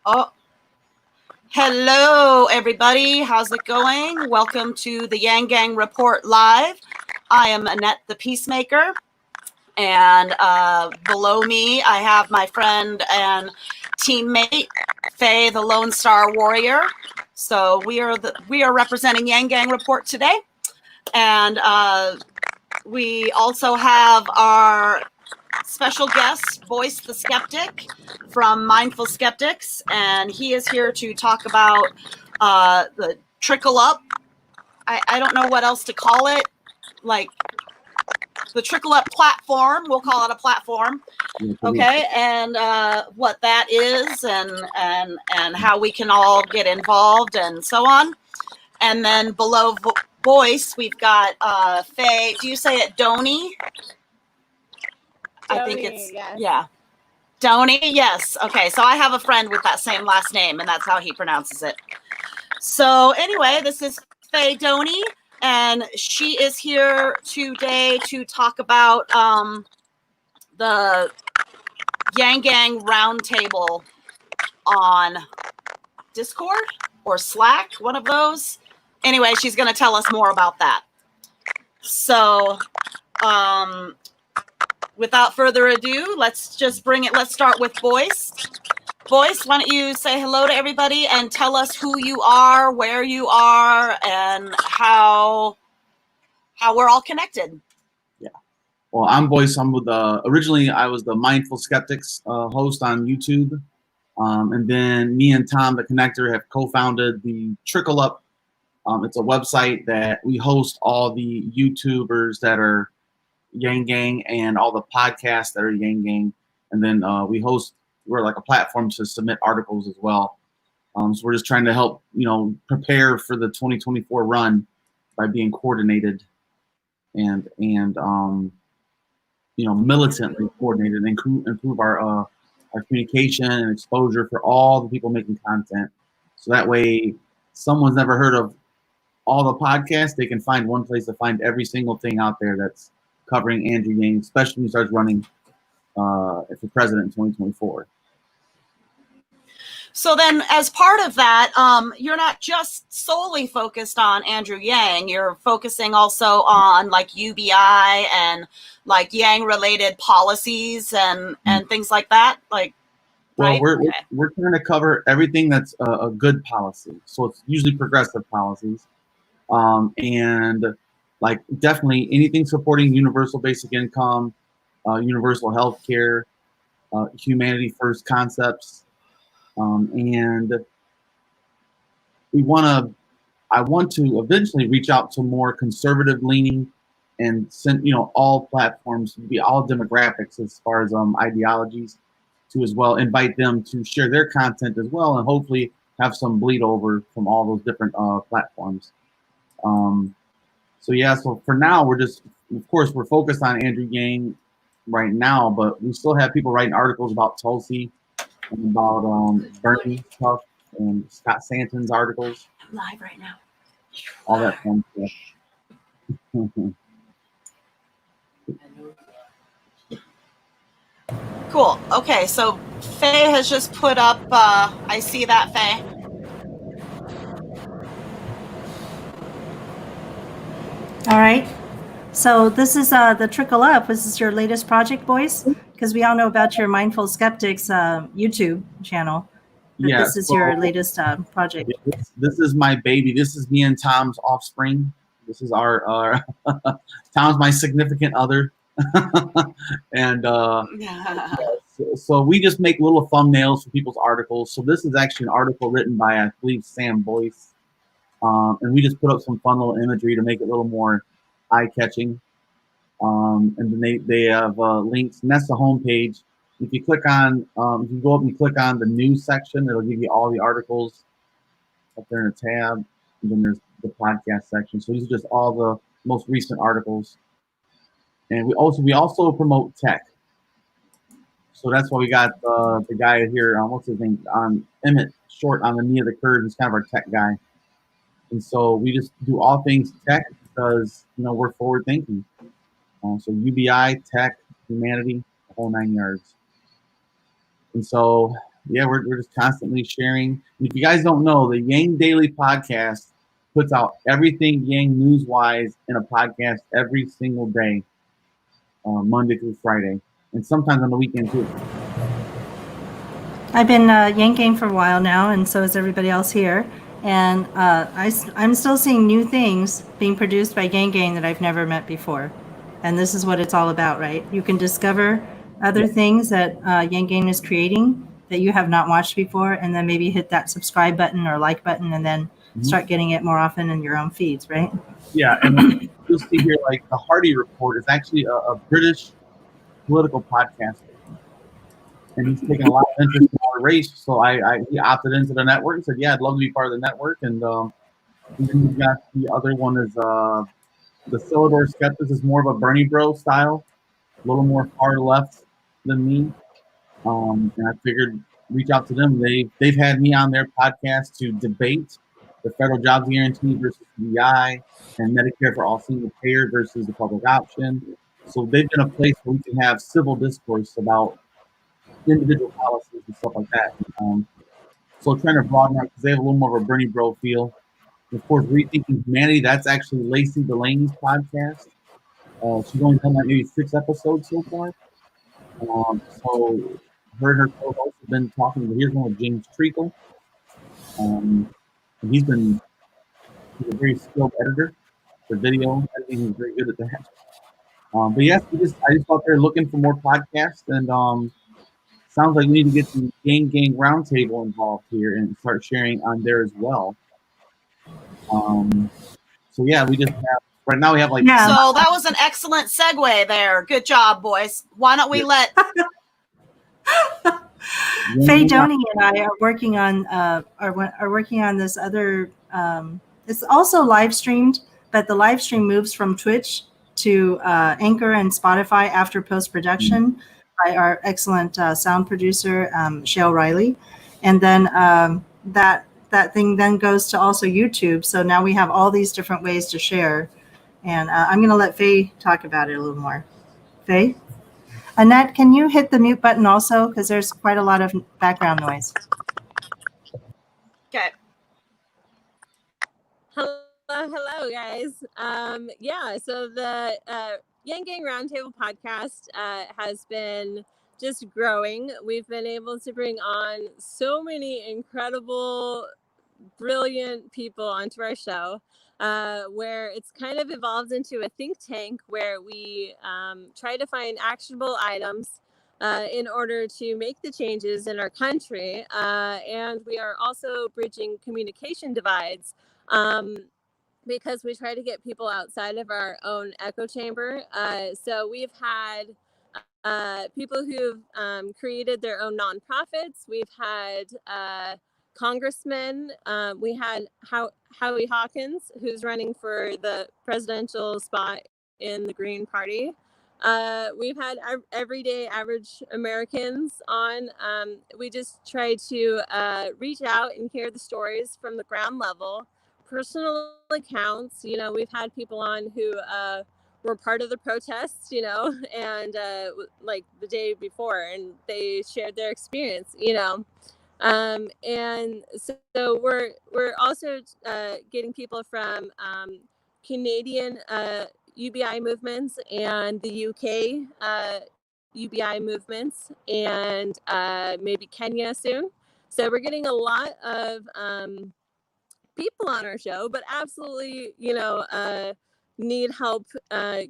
Oh, hello, everybody. How's it going? Welcome to the Yang Gang Report Live. I am Annette the Peacemaker, and below me, I have my friend and teammate, Faye the Lone Star Warrior. So we are representing Yang Gang Report today, and we also have our special guest, Boyce the Skeptic from Mindful Skeptics, and he is here to talk about the Trickle Up. I don't know what else to call it, like the Trickle Up platform. We'll call it a platform, okay? And what that is, and how we can all get involved, and so on. And then below Boyce, we've got Faye. Do you say it Donnie? I think it's, yes. Yeah. Donnie, yes. Okay, so I have a friend with that same last name, and that's how he pronounces it. So anyway, this is Faye Donnie, and she is here today to talk about the Yang Gang Roundtable on Discord or Slack, one of those. Anyway, she's going to tell us more about that. So, without further ado, let's just bring it. Let's start with Boyce. Boyce, why don't you say hello to everybody and tell us who you are, where you are, and how we're all connected. Yeah. Well, I'm Boyce. I'm with originally I was the Mindful Skeptics host on YouTube, and then me and Tom, the connector, have co-founded the Trickle Up. It's a website that we host all the YouTubers that are Yang Gang and all the podcasts that are Yang Gang, and then we're like a platform to submit articles as well. So we're just trying to help prepare for the 2024 run by being coordinated and militantly coordinated and improve our communication and exposure for all the people making content. So that way, someone's never heard of all the podcasts, they can find one place to find every single thing out there that's covering Andrew Yang, especially when he starts running for president in 2024. So then, as part of that, you're not just solely focused on Andrew Yang. You're focusing also on like UBI and like Yang-related policies and things like that. Like, well, right? we're trying to cover everything that's a good policy. So it's usually progressive policies, and like definitely anything supporting universal basic income, universal health care, humanity first concepts. And I want to eventually reach out to more conservative leaning and send, all platforms, be all demographics as far as ideologies, to as well invite them to share their content as well, and hopefully have some bleed over from all those different platforms. So for now, of course, we're focused on Andrew Yang right now, but we still have people writing articles about Tulsi and about Bernie Tuff and Scott Santon's articles. I'm live right now. All that fun stuff. Cool. Okay, so Faye has just put up, I see that, Faye. All right. So this is the Trickle Up. This is your latest project, Boyce? Because we all know about your Mindful Skeptics YouTube channel. Yeah, this is your latest project. This is my baby. This is me and Tom's offspring. This is our Tom's my significant other. And so we just make little thumbnails for people's articles. So this is actually an article written by, I believe, Sam Boyce. And we just put up some fun little imagery to make it a little more eye-catching. And then they have links, and that's the homepage. If you click on, if you go up and click on the news section, it'll give you all the articles up there in a tab. And then there's the podcast section. So these are just all the most recent articles. And we also promote tech. So that's why we got the guy here, what's his name, Emmett Short on the knee of the curve. He's kind of our tech guy. And so we just do all things tech because, we're forward thinking. So UBI, tech, humanity, the whole 9 yards. And so yeah, we're just constantly sharing. If you guys don't know, the Yang Daily podcast puts out everything Yang news wise in a podcast every single day, Monday through Friday, and sometimes on the weekend too. I've been yanking for a while now, and so is everybody else here. And I'm still seeing new things being produced by Gang Gang that I've never met before. And this is what it's all about, right? You can discover other things that Yang Gang is creating that you have not watched before, and then maybe hit that subscribe button or like button, and then start getting it more often in your own feeds, right? Yeah, and you'll see here, like the Hardy Report is actually a British political podcaster, and he's taken a lot of interest in our race. So he opted into the network and said, "Yeah, I'd love to be part of the network." And then you've got the other one is the Sillador Skeptics is more of a Bernie Bro style, a little more far left than me. And I figured reach out to them. They've had me on their podcast to debate the federal jobs guarantee versus VI and Medicare for all single payer versus the public option. So they've been a place where we can have civil discourse about individual policies and stuff like that. So trying to broaden out because they have a little more of a Bernie Bro feel. Of course, Rethinking Humanity, that's actually Lacey Delaney's podcast. She's only done like maybe 6 episodes so far. So her and her co-host have been talking. Here's one with James Trickle. And he's a very skilled editor for video editing. He's very good at that. But yes, I just out there looking for more podcasts, and sounds like we need to get the Gang Gang Roundtable involved here and start sharing on there as well. So yeah, we just have right now we have like So that was an excellent segue there. Good job, Boyce. Why don't we let Faye Doney and I are working on this other. It's also live streamed, but the live stream moves from Twitch to Anchor and Spotify after post production by our excellent sound producer Shale Riley, and then that thing then goes to also YouTube. So now we have all these different ways to share, and I'm going to let Faye talk about it a little more. Faye? Annette, can you hit the mute button also? Because there's quite a lot of background noise. Okay. Hello, guys. So the Yang Gang Roundtable podcast has been just growing. We've been able to bring on so many incredible, brilliant people onto our show. Where it's kind of evolved into a think tank where we try to find actionable items in order to make the changes in our country. And we are also bridging communication divides because we try to get people outside of our own echo chamber. So we've had people who've created their own nonprofits. We've had congressmen. We had Howie Hawkins, who's running for the presidential spot in the Green Party. We've had everyday average Americans on. We just try to reach out and hear the stories from the ground level, personal accounts. We've had people on who were part of the protests, and like the day before, and they shared their experience, and so we're also getting people from Canadian UBI movements and the UK UBI movements, and maybe Kenya soon. So we're getting a lot of people on our show, but absolutely, need help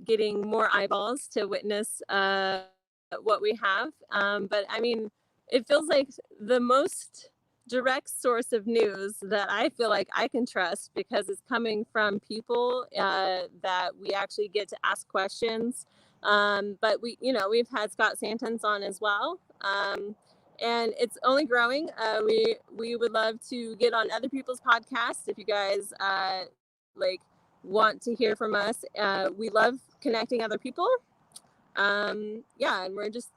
getting more eyeballs to witness what we have. But I mean, it feels like the most direct source of news that I feel like I can trust, because it's coming from people that we actually get to ask questions. But we've had Scott Santons on as well. And it's only growing. We would love to get on other people's podcasts if you guys want to hear from us. We love connecting other people. And we're just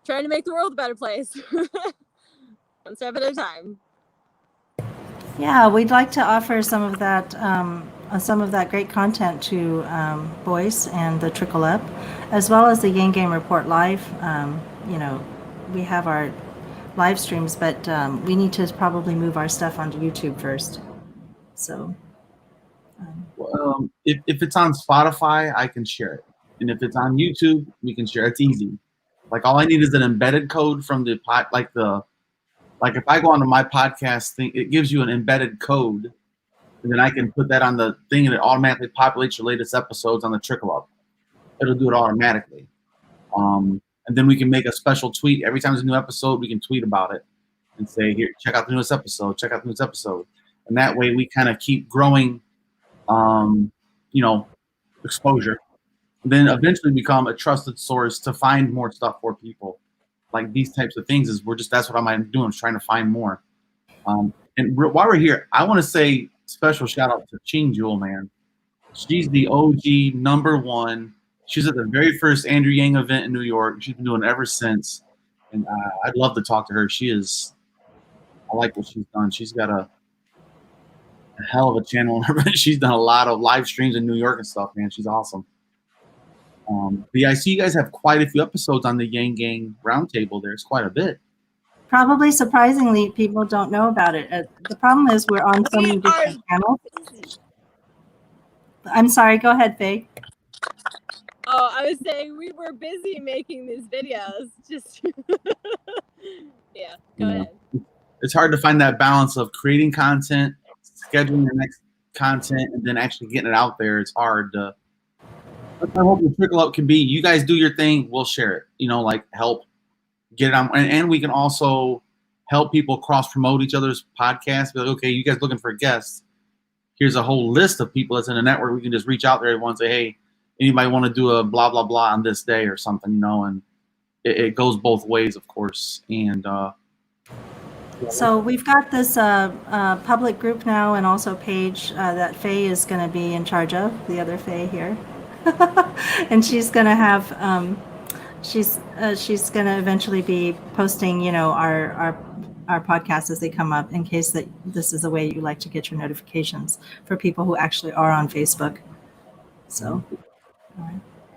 trying to make the world a better place, one step at a time. Yeah, we'd like to offer some of that great content to Boyce and the Trickle Up, as well as the Yang Game Report Live. We have our live streams, but we need to probably move our stuff onto YouTube first. So. If it's on Spotify, I can share it, and if it's on YouTube, we can share. It's easy. Like all I need is an embedded code from the pod, like if I go onto my podcast thing, it gives you an embedded code, and then I can put that on the thing, and it automatically populates your latest episodes on the Trickle Up. It'll do it automatically, and then we can make a special tweet every time there's a new episode. We can tweet about it and say, "Here, check out the newest episode. Check out the newest episode," and that way we kind of keep growing. Exposure, then eventually become a trusted source to find more stuff for people. Like these types of things that's what I'm doing, is trying to find more. And while we're here, I want to say special shout out to Ching Jewel, man. She's the OG #1. She's at the very first Andrew Yang event in New York. She's been doing it ever since. And I'd love to talk to her. I like what she's done. She's got a hell of a channel on her, but she's done a lot of live streams in New York and stuff, man. She's awesome. But yeah, I see you guys have quite a few episodes on the Yang Gang Roundtable. There's quite a bit. Probably surprisingly, people don't know about it. The problem is we're on so many different channels. I'm sorry, go ahead, Faye. Oh, I was saying we were busy making these videos. Just yeah, go ahead. It's hard to find that balance of creating content, scheduling the next content, and then actually getting it out there. It's hard to. I hope the Trickle Up can be, you guys do your thing, we'll share it. Like help get it on, and we can also help people cross promote each other's podcasts. Be like, okay, you guys looking for guests? Here's a whole list of people that's in the network. We can just reach out there everyone and say, hey, anybody want to do a blah blah blah on this day or something, and it goes both ways, of course. And so we've got this public group now, and also page that Faye is going to be in charge of, the other Faye here. And she's going to have she's going to eventually be posting our podcasts as they come up, in case that this is a way you like to get your notifications for people who actually are on Facebook. So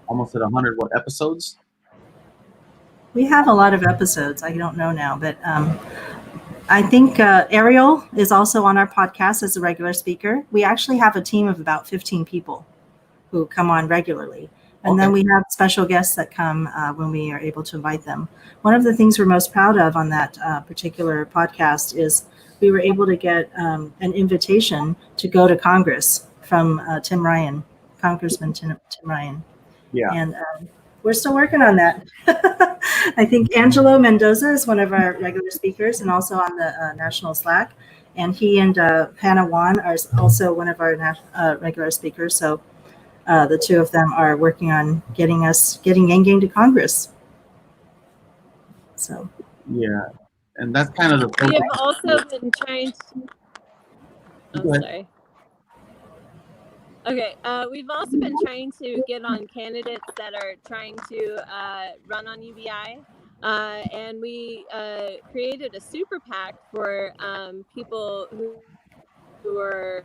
almost at 100 episodes? We have a lot of episodes. I don't know now, but I think Ariel is also on our podcast as a regular speaker. We actually have a team of about 15 people who come on regularly. And then we have special guests that come when we are able to invite them. One of the things we're most proud of on that particular podcast is we were able to get an invitation to go to Congress from Tim Ryan, Congressman Tim Ryan. Yeah. And we're still working on that. I think Angelo Mendoza is one of our regular speakers and also on the National Slack. And he and Hannah Wan are also one of our regular speakers. So the two of them are working on getting Yang Gang to Congress. So yeah, and that's kind of the. We have also been trying to. Oh, sorry. Okay, we've also been trying to get on candidates that are trying to run on UBI, and we created a super PAC for people who are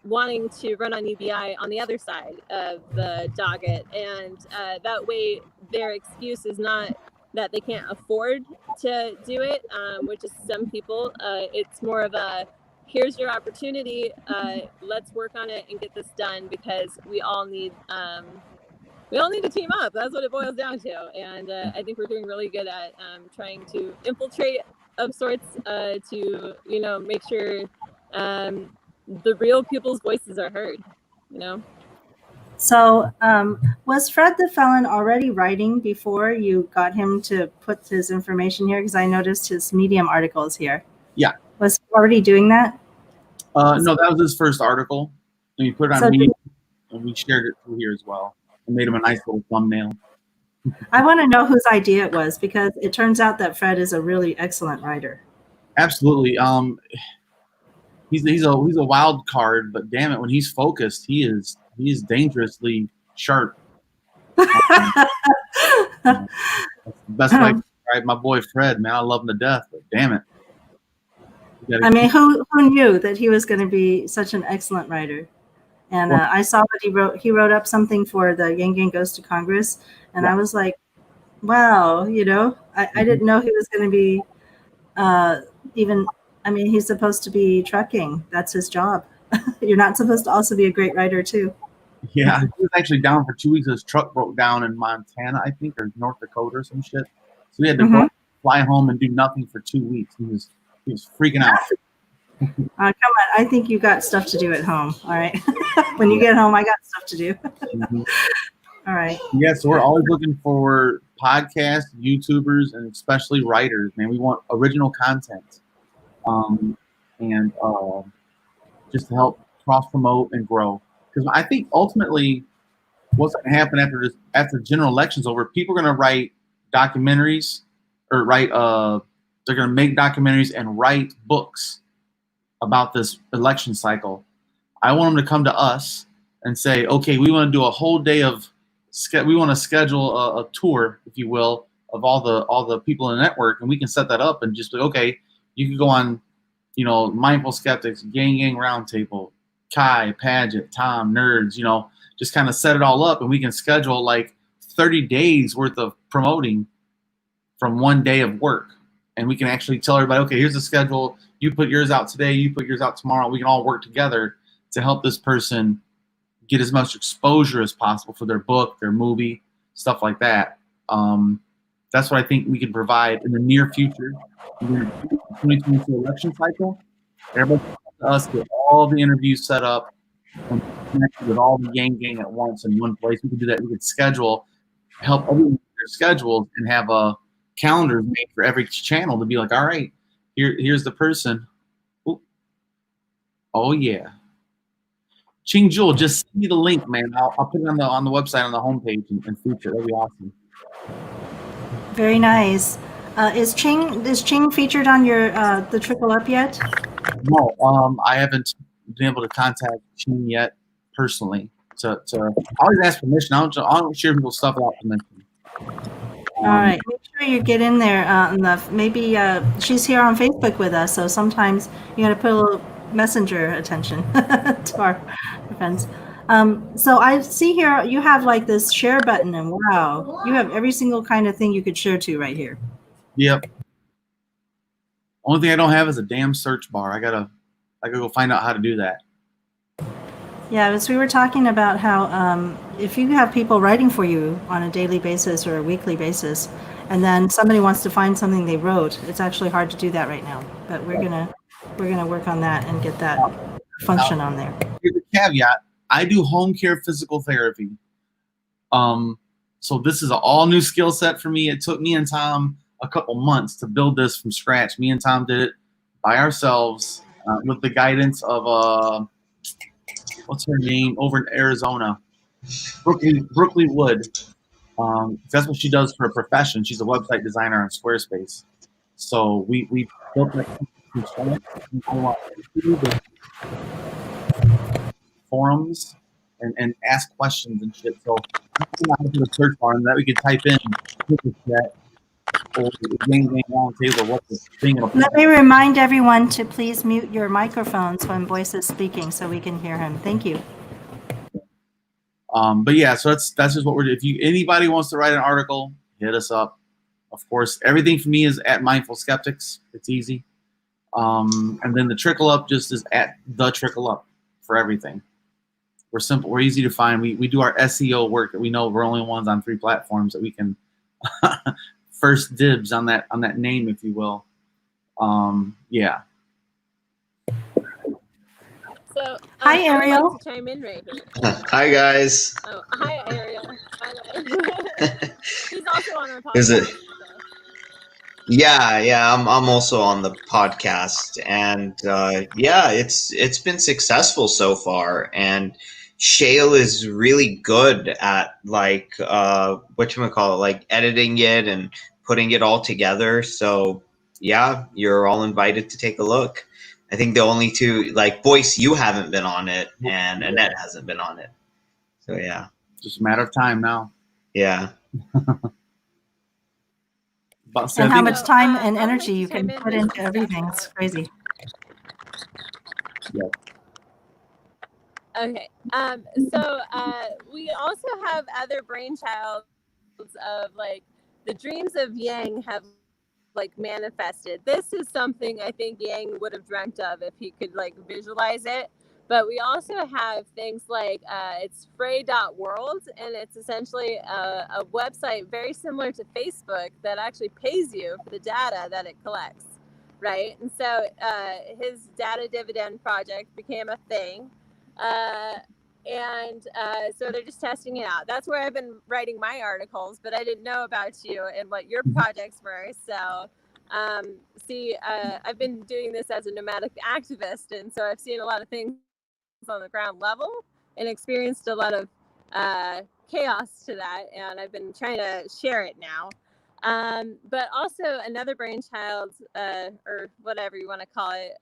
wanting to run on UBI on the other side of the docket, and that way their excuse is not that they can't afford to do it, which is some people. It's more of a, here's your opportunity, let's work on it and get this done, because we all need to team up. That's what it boils down to. And I think we're doing really good at trying to infiltrate of sorts to make sure the real people's voices are heard, So was Fred the Felon already writing before you got him to put his information here? Because I noticed his Medium articles here. Yeah. Was he already doing that? No, that was his first article. And we put it on Medium, and we shared it through here as well. And made him a nice little thumbnail. I want to know whose idea it was, because it turns out that Fred is a really excellent writer. Absolutely. He's a wild card, but damn it, when he's focused, he is dangerously sharp. That's the best way to describe my boy Fred, man. I love him to death, but damn it. I mean, who knew that he was going to be such an excellent writer? And I saw what he wrote. He wrote up something for the Yang Gang Goes to Congress, and I was like, Wow, I didn't know he was going to be even. I mean, he's supposed to be trucking. That's his job. You're not supposed to also be a great writer too. Yeah, he was actually down for 2 weeks. His truck broke down in Montana, I think, or North Dakota or some shit. So he had to go fly home and do nothing for 2 weeks. He was freaking out. Come on, I think you got stuff to do at home. All right, when you get home, I got stuff to do. All right. Yeah, so we're always looking for podcasts, YouTubers, and especially writers. Man, we want original content, and just to help cross promote and grow. Because I think ultimately, what's going to happen after the general election's over? People are going to write documentaries, or they're going to make documentaries and write books about this election cycle. I want them to come to us and say, okay, we want to do a whole day we want to schedule a tour, if you will, of all the people in the network, and we can set that up and just be, okay, you can go on, Mindful Skeptics, Gang Roundtable, Kai, Paget, Tom, Nerds, just kind of set it all up, and we can schedule like 30 days worth of promoting from one day of work. And we can actually tell everybody, okay, here's the schedule. You put yours out today, you put yours out tomorrow. We can all work together to help this person get as much exposure as possible for their book, their movie, stuff like that. That's what I think we can provide in the near future. In the 2022 election cycle, everybody comes to us, get all the interviews set up, and connect with all the Yang Gang at once in one place. We can do that. We can help everyone with their schedules, and have a calendar made for every channel to be like, all right, here's the person. Ooh. Oh yeah. Ching Jewel, just send me the link, man. I'll put it on the website on the homepage and feature it. That'd be awesome. Very nice. Is Ching featured on your the Trickle Up yet? No, I haven't been able to contact Ching yet personally. I always ask permission. I don't share people's stuff without permission. All right, make sure you get in there. Maybe she's here on Facebook with us, so sometimes you got to put a little messenger attention to our friends. So I see here you have like this share button, and wow, you have every single kind of thing you could share to right here. Yep. Only thing I don't have is a damn search bar. I gotta go find out how to do that. Yeah, as we were talking about how if you have people writing for you on a daily basis or a weekly basis, and then somebody wants to find something they wrote, it's actually hard to do that right now. But we're gonna work on that and get that function on there. Here's a caveat: I do home care physical therapy. So this is an all new skill set for me. It took me and Tom a couple months to build this from scratch. Me and Tom did it by ourselves with the guidance of what's her name over in Arizona, Brooklyn Wood. That's what she does for a profession. She's a website designer on Squarespace. So we built that from scratch. Forums and ask questions and shit. So I put a search bar and that we could type in chat or Gang Roundtable. What's the thing? Let me remind everyone to please mute your microphones when Boyce is speaking so we can hear him. Thank you. But yeah, so that's just what we're doing. If anybody wants to write an article, hit us up. Of course, everything for me is at Mindful Skeptics. It's easy. And then the Trickle Up just is at the Trickle Up for everything. We're simple. We're easy to find. We do our SEO work. We know we're only ones on 3 platforms that we can first dibs on that name, if you will. Yeah. So hi, Ariel. I would like to chime in right here. Hi, guys. Oh, hi, Ariel. He's also on our podcast. Is it? Yeah. I'm also on the podcast, and yeah, it's been successful so far. And Shale is really good at like whatchamacallit, like editing it and putting it all together. So yeah, you're all invited to take a look. I think the only two, like Boyce, you haven't been on it, and Annette hasn't been on it. So yeah, just a matter of time now. Yeah. And how much time and energy you can put into everything. It's crazy. Yeah. Okay. So we also have other brainchilds of like the dreams of Yang have like manifested. This is something I think Yang would have dreamt of if he could like visualize it. But we also have things like it's Frey.world, and it's essentially a website very similar to Facebook that actually pays you for the data that it collects, right? And so his data dividend project became a thing. So they're just testing it out. That's where I've been writing my articles, but I didn't know about you and what your projects were. So I've been doing this as a nomadic activist, and so I've seen a lot of things on the ground level and experienced a lot of chaos to that, and I've been trying to share it now. But also another brainchild, or whatever you want to call it,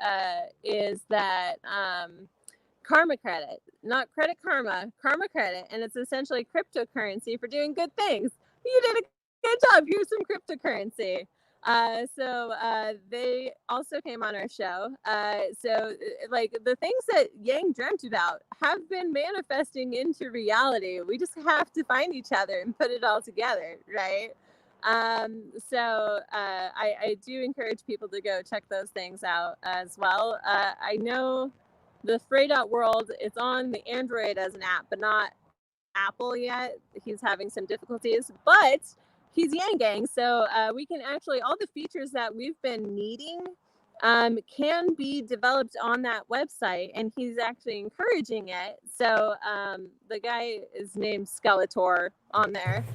is that karma credit, not credit karma, karma credit, and it's essentially cryptocurrency for doing good things. You did a good job. Here's some cryptocurrency. So they also came on our show. Like the things that Yang dreamt about have been manifesting into reality. We just have to find each other and put it all together, right? I do encourage people to go check those things out as well. I know the Frey.world, it's on the Android as an app, but not Apple yet. He's having some difficulties, but he's Yang Gang, so we can actually, all the features that we've been needing can be developed on that website, and he's actually encouraging it. So the guy is named Skeletor on there.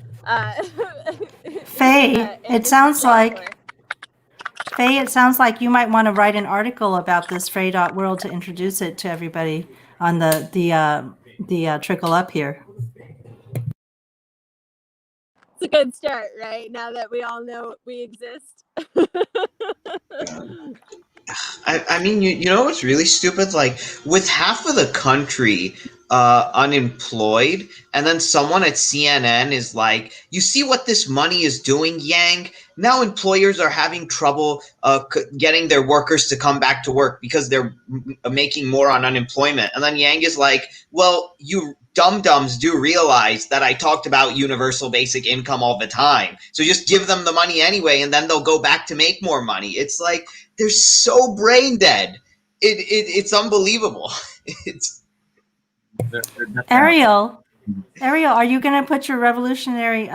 Faye, it sounds like Faye, it sounds like you might want to write an article about this Frey.world to introduce it to everybody on the Trickle Up here. It's a good start, right? Now that we all know we exist. I mean, you know what's really stupid? Like, with half of the country unemployed, and then someone at CNN is like, you see what this money is doing, Yang? Now employers are having trouble getting their workers to come back to work because they're making more on unemployment. And then Yang is like, well, you dum-dums do realize that I talked about universal basic income all the time. So just give them the money anyway, and then they'll go back to make more money. It's like, they're so brain dead. It's unbelievable. Ariel, are you going to put your revolutionary?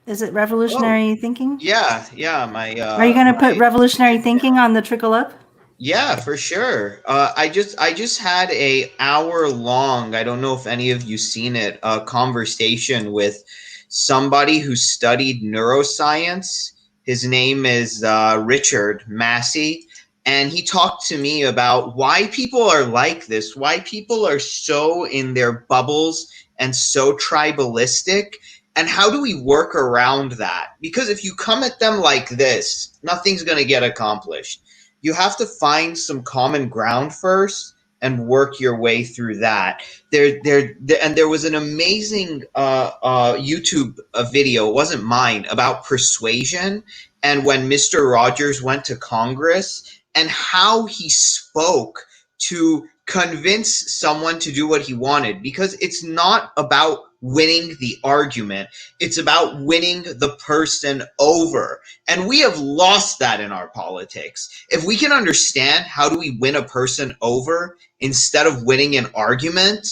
Is it revolutionary thinking? Yeah. Are you going to put revolutionary thinking on the Trickle Up? Yeah, for sure. I just had a hour long, I don't know if any of you seen it, a conversation with somebody who studied neuroscience. His name is Richard Massey, and he talked to me about why people are like this, why people are so in their bubbles and so tribalistic, and how do we work around that? Because if you come at them like this, nothing's going to get accomplished. You have to find some common ground first and work your way through that. There was an amazing YouTube video, it wasn't mine, about persuasion and when Mr. Rogers went to Congress and how he spoke to convince someone to do what he wanted, because it's not about winning the argument, it's about winning the person over. And we have lost that in our politics. If we can understand how do we win a person over instead of winning an argument,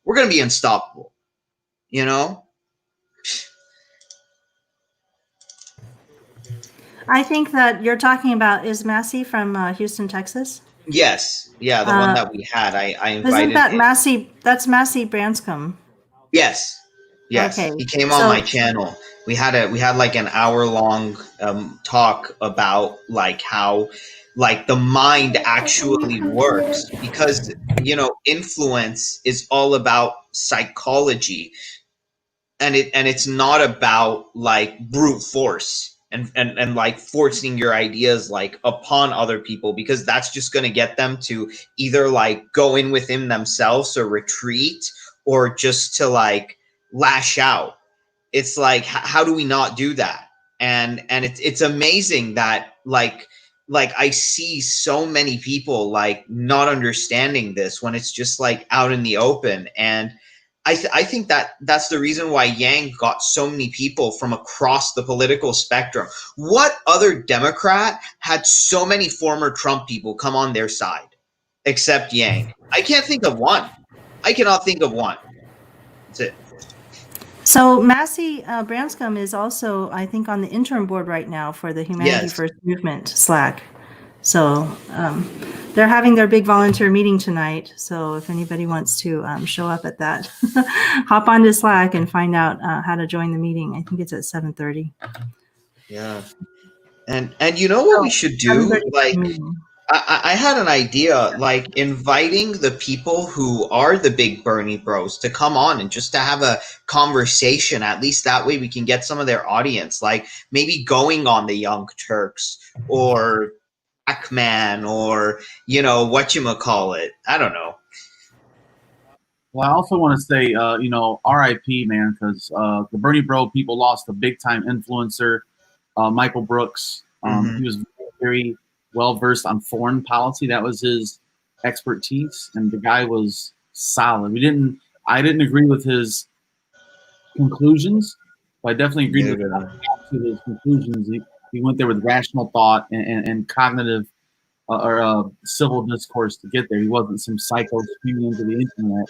we're going to be unstoppable, you know? I think that you're talking about, is Massey from Houston, Texas? Yes. Yeah, the one that we had. I invited Isn't that him. Massey? That's Massey Branscombe. Yes. Okay. He came on my channel. We had like an hour long talk about like how like the mind actually works, because you know influence is all about psychology, and it's not about like brute force and like forcing your ideas like upon other people, because that's just going to get them to either like go in within themselves or retreat, or just to like lash out. It's like, how do we not do that? And it's amazing that like I see so many people like not understanding this when it's just like out in the open. And I think that's the reason why Yang got so many people from across the political spectrum. What other Democrat had so many former Trump people come on their side except Yang? I can't think of one. I cannot think of one. That's it. So Massey Branscombe is also, I think, on the interim board right now for the Humanity Yes. First Movement Slack. So they're having their big volunteer meeting tonight. So if anybody wants to show up at that, hop onto Slack and find out how to join the meeting. I think it's at 7:30. Yeah. And you know what we should do? 7:30 Like, meeting. I had an idea, like inviting the people who are the big Bernie bros to come on and just to have a conversation. At least that way we can get some of their audience, like maybe going on the Young Turks or Pac-Man or, whatchamacallit. I don't know. Well, I also want to say, RIP, man, because the Bernie Bro people lost a big time influencer, Michael Brooks. He was very well versed on foreign policy. That was his expertise, and the guy was solid. I didn't agree with his conclusions, but I definitely agreed with his conclusions. He went there with rational thought and cognitive or civil discourse to get there. He wasn't some psycho spewing into the internet.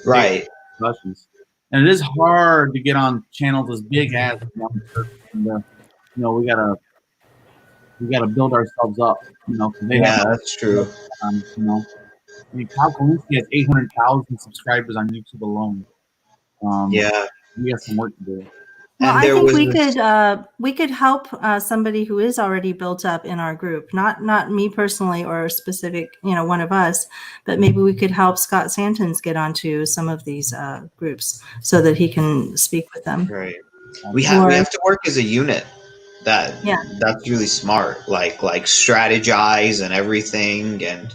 Right. Discussions. And it is hard to get on channels as big as Young Turks. And, we gotta build ourselves up. That's true. I mean, Kyle Kalinske has 800,000 subscribers on YouTube alone. Yeah. We got some work to do. Well, And I there think was we could help somebody who is already built up in our group. Not me personally or a specific, one of us, but maybe we could help Scott Santons get onto some of these groups so that he can speak with them. Right. We have to work as a unit. That's really smart. Like strategize and everything, and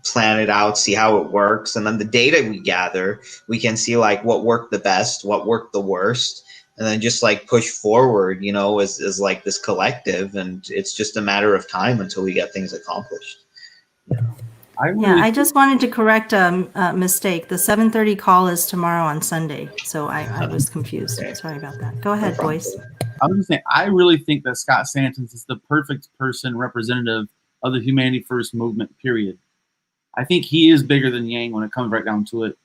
plan it out, see how it works, and then the data we gather, we can see like what worked the best, what worked the worst, and then just like push forward, as like this collective, and it's just a matter of time until we get things accomplished. I just wanted to correct a mistake. The 7:30 call is tomorrow on Sunday, so I was confused. Okay. Sorry about that. Go ahead, Boyce. I was just saying, I really think that Scott Santons is the perfect person representative of the Humanity First movement, period. I think he is bigger than Yang when it comes right down to it,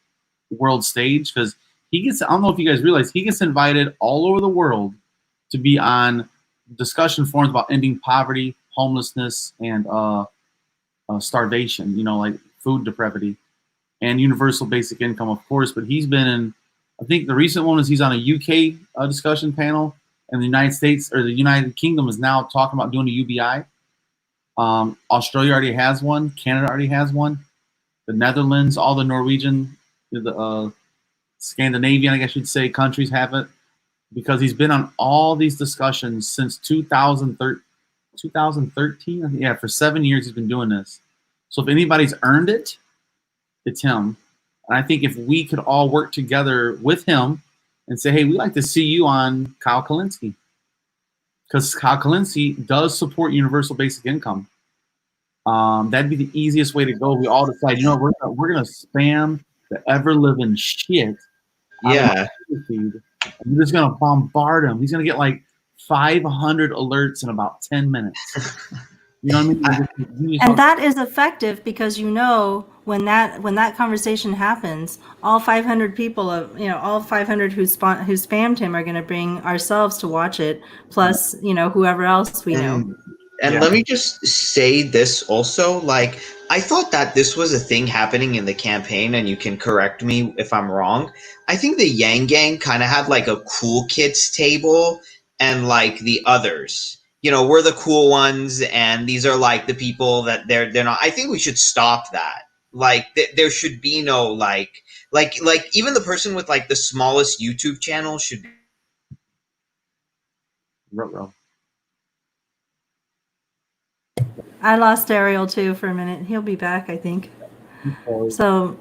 world stage, because he gets, I don't know if you guys realize, he gets invited all over the world to be on discussion forums about ending poverty, homelessness, and starvation, like food depravity, and universal basic income, of course. But he's been in, I think the recent one is he's on a UK discussion panel, and the United States or the United Kingdom is now talking about doing a UBI. Australia already has one. Canada already has one. The Netherlands, all the Norwegian, the Scandinavian, I guess you'd say, countries have it, because he's been on all these discussions since 2013. Yeah, for 7 years he's been doing this. So if anybody's earned it, it's him. And I think if we could all work together with him and say, hey, we'd like to see you on Kyle Kalinske, because Kyle Kalinske does support universal basic income. That'd be the easiest way to go. We all decide, we're gonna spam the ever living shit. Yeah. We're just gonna bombard him. He's gonna get like 500 alerts in about 10 minutes. You know what I mean? And that is effective because when that conversation happens, all 500 people all 500 who spammed him are going to bring ourselves to watch it, plus whoever else we know. And let me just say this also, like, I thought that this was a thing happening in the campaign, and you can correct me if I'm wrong. I think the Yang Gang kind of had like a cool kids table and like the others. We're the cool ones, and these are like the people that they're not. I think we should stop that. Like there should be no like even the person with like the smallest YouTube channel should. I lost Ariel too for a minute. He'll be back, I think. So,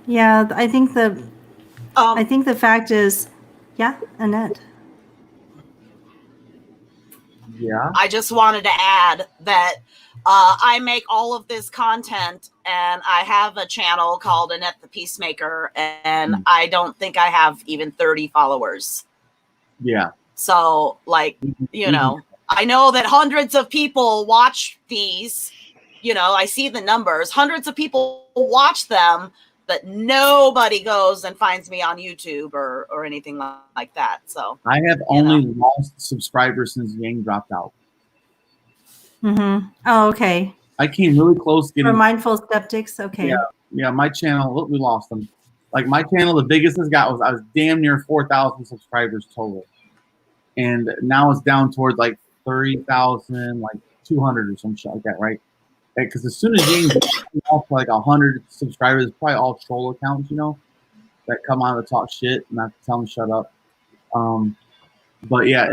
yeah, I think the fact is, yeah, Annette. Yeah. I just wanted to add that I make all of this content, and I have a channel called Annette the Peacemaker, and I don't think I have even 30 followers. Yeah. So, like, you know, I know that hundreds of people watch these. You know, I see the numbers. Hundreds of people watch them, but nobody goes and finds me on YouTube or anything like that. So I have only lost subscribers since Yang dropped out. Mm-hmm. Oh, okay. I came really close getting For Mindful Skeptics, okay. Yeah, my channel. Look, we lost them. Like my channel, the biggest it's got was I was damn near 4,000 subscribers total, and now it's down towards like 30,000, like 200 or some shit like that, right? Because as soon as Yang gets off like 100 subscribers, it's probably all troll accounts, you know, that come on to talk shit and I have to tell them shut up. But yeah,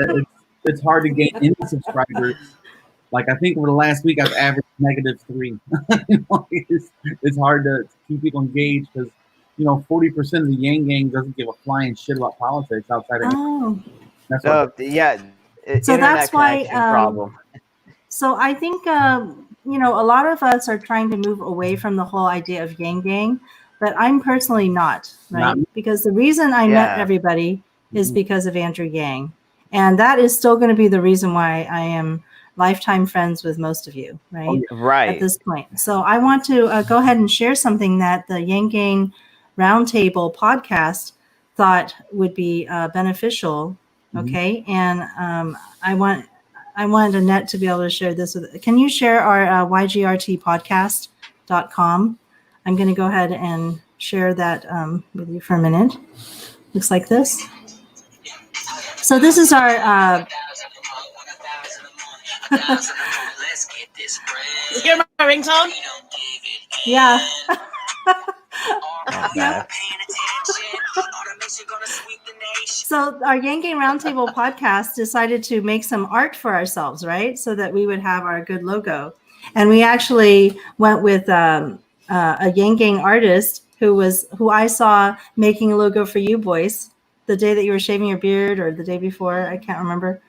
it's hard to gain any subscribers. Like I think over the last week I've averaged -3. You know, it's hard to keep people engaged because 40% of the Yang Gang doesn't give a flying shit about politics outside of. Oh. That's So that's why. Problem. So I think a lot of us are trying to move away from the whole idea of Yang Gang, but I'm personally not, right? Because the reason I met everybody is because of Andrew Yang, and that is still going to be the reason why I am lifetime friends with most of you, right? Right. At this point. So I want to go ahead and share something that the Yang Gang Roundtable podcast thought would be beneficial. Okay. And I want Annette to be able to share this with. Can you share our YGRT-podcast.com? I'm going to go ahead and share that with you for a minute. Looks like this. So this is our you hear my ringtone? Yeah. Yeah. So our Yang Gang Roundtable podcast decided to make some art for ourselves, right? So that we would have our good logo. And we actually went with a Yang Gang artist who I saw making a logo for you, Boyce, the day that you were shaving your beard or the day before. I can't remember.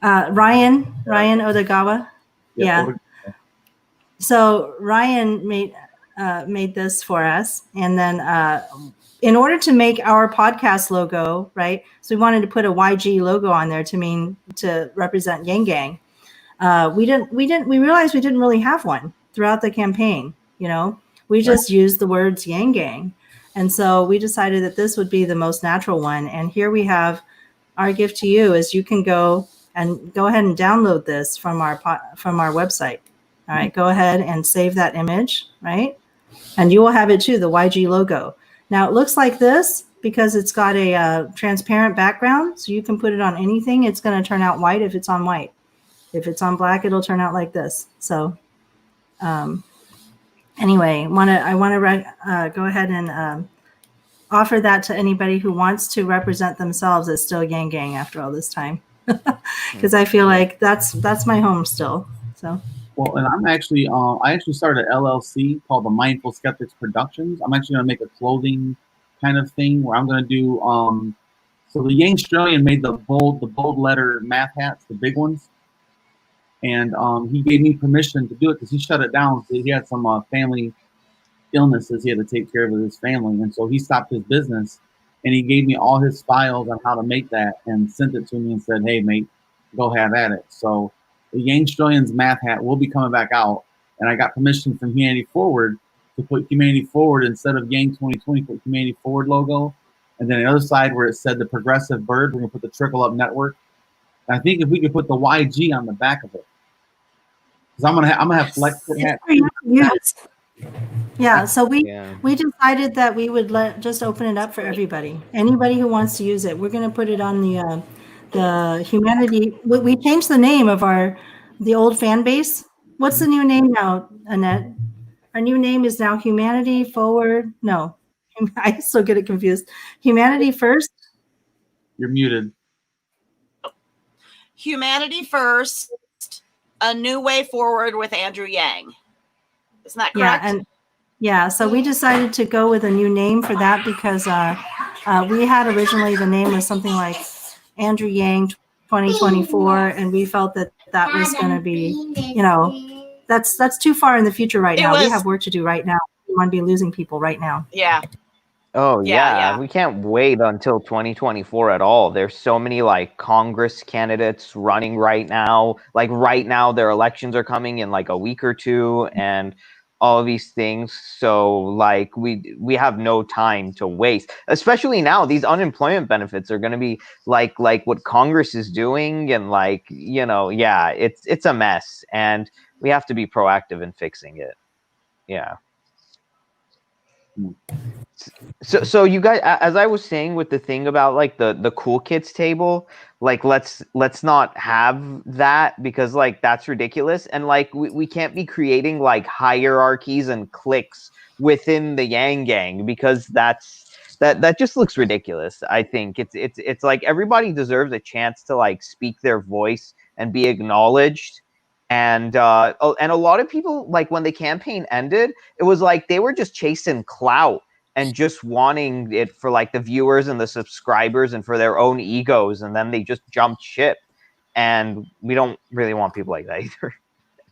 Ryan Odagawa. Yeah. So Ryan made this for us. And then in order to make our podcast logo, right? So we wanted to put a YG logo on there to represent Yang Gang. We realized we didn't really have one throughout the campaign. We just used the words Yang Gang. And so we decided that this would be the most natural one. And here we have our gift to you is you can go ahead and download this from our website. All right, go ahead and save that image, right? And you will have it too, the YG logo. Now it looks like this because it's got a transparent background, so you can put it on anything. It's going to turn out white if it's on white. If it's on black, it'll turn out like this. So anyway, I want to go ahead and offer that to anybody who wants to represent themselves as still Yang Gang after all this time, because I feel like that's my home still. So. Well, and I actually started an LLC called the Mindful Skeptics Productions. I'm actually going to make a clothing kind of thing where I'm going to do. So the Yang Australian made the bold letter math hats, the big ones, and he gave me permission to do it because he shut it down. So he had some family illnesses he had to take care of with his family, and so he stopped his business. And he gave me all his files on how to make that and sent it to me and said, "Hey, mate, go have at it." So the Yang Australians math hat will be coming back out, and I got permission from Humanity Forward to put Humanity Forward instead of Yang 2020, put Humanity Forward logo, and then the other side where it said the Progressive Bird, we're gonna put the Trickle Up Network. And I think if we could put the YG on the back of it, because I'm gonna have flex hat. Yeah, so we decided that we would just open it up for everybody. Anybody who wants to use it, we're going to put it on the Humanity. We changed the name of the old fan base. What's the new name now, Annette? Our new name is now Humanity Forward. No, I still get it confused. Humanity First. You're muted. Humanity First, a new way forward with Andrew Yang. Isn't that correct? So we decided to go with a new name for that because we had originally the name was something like Andrew Yang 2024, and we felt that was going to be, that's too far in the future right now. We was- have work to do right now. We want to be losing people right now. Yeah. Oh Yeah, yeah, yeah. we can't wait until 2024 at all. There's so many like Congress candidates running right now. Like right now their elections are coming in like a week or two and all of these things. So like we have no time to waste. Especially now these unemployment benefits are going to be like what Congress is doing and like, you know, yeah, it's a mess and we have to be proactive in fixing it. Yeah. So you guys, as I was saying with the thing about like the cool kids table, like let's not have that because like that's ridiculous and like we can't be creating like hierarchies and cliques within the Yang Gang because that just looks ridiculous. I think it's like everybody deserves a chance to like speak their voice and be acknowledged. And a lot of people like when the campaign ended, it was like they were just chasing clout and just wanting it for like the viewers and the subscribers and for their own egos, and then they just jumped ship. And we don't really want people like that either.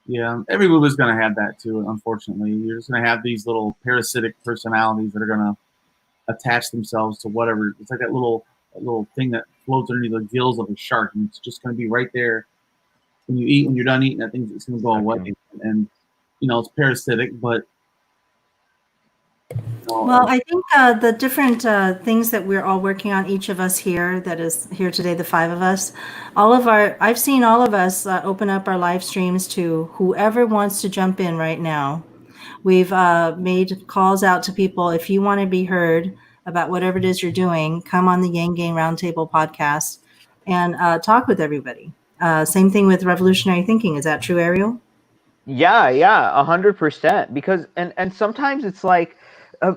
Yeah, every movie's going to have that too, unfortunately. You're just going to have these little parasitic personalities that are going to attach themselves to whatever. It's like that little thing that floats underneath the gills of a shark, and it's just going to be right there when you eat. When you're done eating, that thing it's going to go away, and you know it's parasitic, but well, I think the different things that we're all working on, each of us here that is here today, the 5 of us, I've seen all of us open up our live streams to whoever wants to jump in right now. We've made calls out to people. If you want to be heard about whatever it is you're doing, come on the Yang Gang Roundtable podcast and talk with everybody. Same thing with revolutionary thinking. Is that true, Ariel? Yeah, 100%. Because and sometimes it's like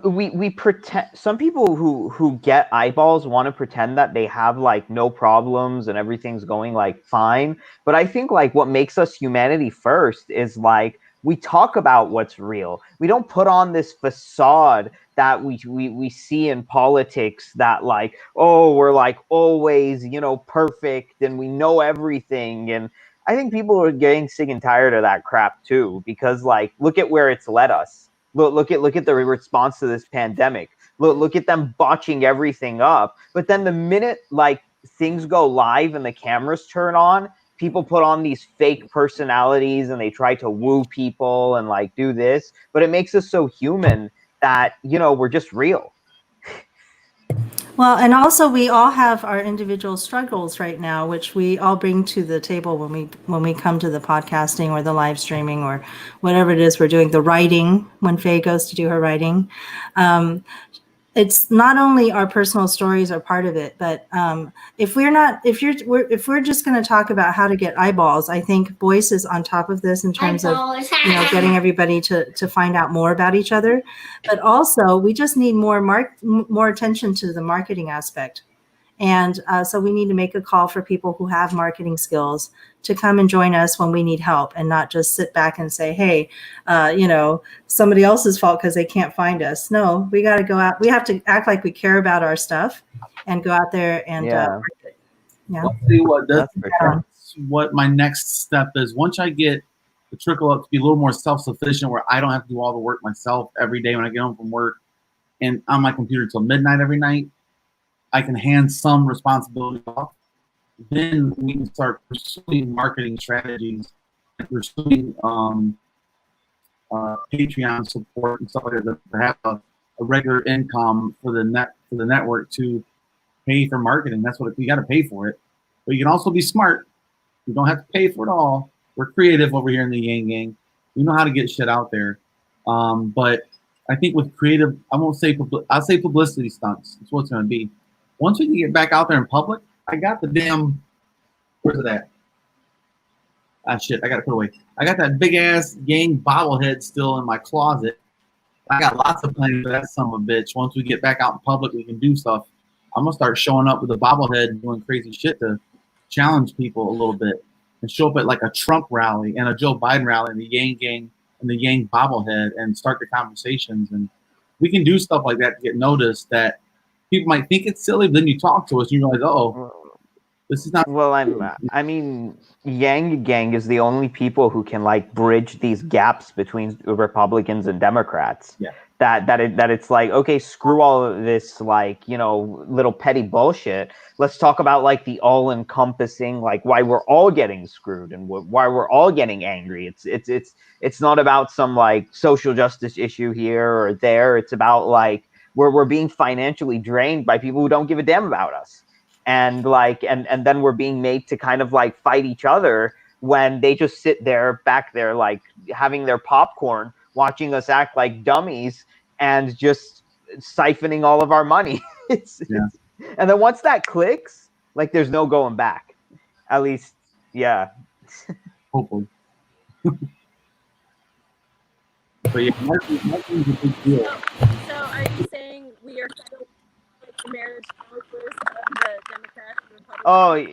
we pretend. Some people who get eyeballs want to pretend that they have like no problems and everything's going like fine. But I think like what makes us humanity first is like we talk about what's real. We don't put on this facade that we see in politics that like, oh, we're like always, you know, perfect and we know everything. And I think people are getting sick and tired of that crap too, because like, look at where it's led us. Look at the response to this pandemic. Look at them botching everything up. But then the minute like things go live and the cameras turn on, people put on these fake personalities and they try to woo people and like do this. But it makes us so human that, you know, we're just real. Well, and also we all have our individual struggles right now, which we all bring to the table when we come to the podcasting or the live streaming or whatever it is we're doing, the writing, when Faye goes to do her writing. It's not only our personal stories are part of it, but if we're just going to talk about how to get eyeballs, I think Boyce is on top of this in terms of getting everybody to find out more about each other. But also, we just need more attention to the marketing aspect. And so we need to make a call for people who have marketing skills to come and join us when we need help and not just sit back and say, hey, somebody else's fault because they can't find us. No, we got to go out. We have to act like we care about our stuff and go out there and work it. Yeah. I'll tell you what, That's for sure. what my next step is. Once I get the Trickle Up to be a little more self-sufficient where I don't have to do all the work myself every day when I get home from work and on my computer till midnight every night, I can hand some responsibility off. Then we can start pursuing marketing strategies and pursuing Patreon support and stuff like that to have a regular income for the network to pay for marketing. That's what you got to pay for it. But you can also be smart. You don't have to pay for it all. We're creative over here in the Yang Gang. We know how to get shit out there. But I think with creative, I'll say publicity stunts. That's what it's going to be. Once we can get back out there in public, I got the damn, where's it at? Ah, shit, I got to put away. I got that big ass Yang bobblehead still in my closet. I got lots of plans for that son of a bitch. Once we get back out in public, we can do stuff. I'm going to start showing up with a bobblehead and doing crazy shit to challenge people a little bit and show up at like a Trump rally and a Joe Biden rally and the Yang Gang and the Yang bobblehead and start the conversations. And we can do stuff like that to get noticed that people might think it's silly, but then you talk to us and you realize, This is not. Well, I mean, Yang Gang is the only people who can like bridge these gaps between Republicans and Democrats. Yeah. That it's like, okay, screw all of this, like, you know, little petty bullshit. Let's talk about like the all-encompassing, like why we're all getting screwed and why we're all getting angry. It's not about some like social justice issue here or there. It's about like we're being financially drained by people who don't give a damn about us. And like and then we're being made to kind of like fight each other when they just sit there back there like having their popcorn watching us act like dummies and just siphoning all of our money. And then once that clicks, like there's no going back, at least. Yeah. Hopefully. But yeah, marketing's a big deal. So are you saying we are still like the marriage policies of the Democrats and Republicans? Oh,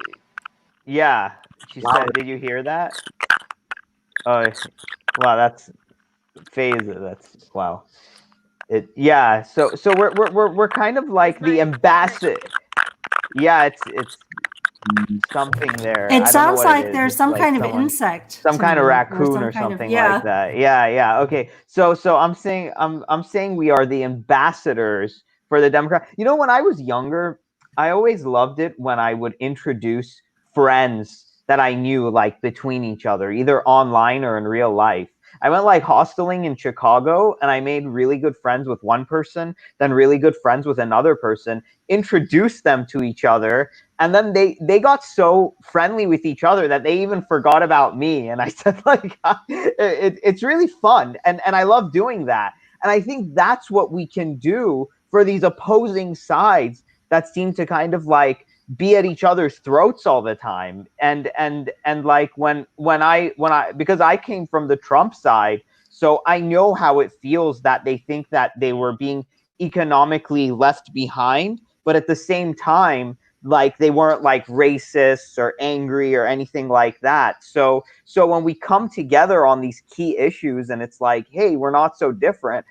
yeah. She said, did you hear that? Oh, wow, that's phase. That's wow. Yeah. So we're kind of like the ambassador. Yeah, it's something there. It sounds like it there's some kind of insect, some kind of raccoon or something like that. Yeah. Okay. So I'm saying we are the ambassadors for the Democrat. You know, when I was younger, I always loved it when I would introduce friends that I knew like between each other, either online or in real life. I went like hosteling in Chicago and I made really good friends with one person, then really good friends with another person, introduced them to each other. And then they got so friendly with each other that they even forgot about me. And I said, like, it's really fun. And I love doing that. And I think that's what we can do for these opposing sides that seem to kind of like be at each other's throats all the time. And like when I because I came from the Trump side, so I know how it feels that they think that they were being economically left behind, but at the same time, like they weren't like racist or angry or anything like that. So when we come together on these key issues and it's like, hey, we're not so different.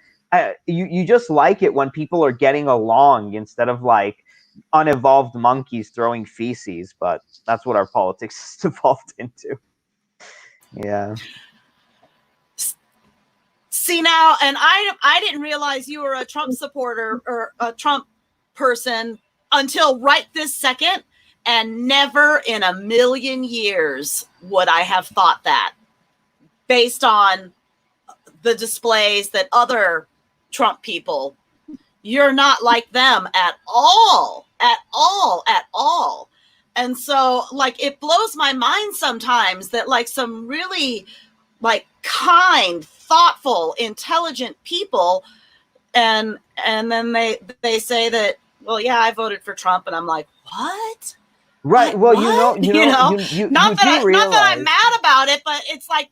You just like it when people are getting along instead of like unevolved monkeys throwing feces. But that's what our politics has evolved into. Yeah. See now, and I didn't realize you were a Trump supporter or a Trump person until right this second, and never in a million years would I have thought that based on the displays that other Trump people, you're not like them at all. And so like, it blows my mind sometimes that like some really like kind, thoughtful, intelligent people, and then they say that, well, yeah, I voted for Trump, and I'm like, what? Right. Well, what? you not that I'm mad about it, but it's like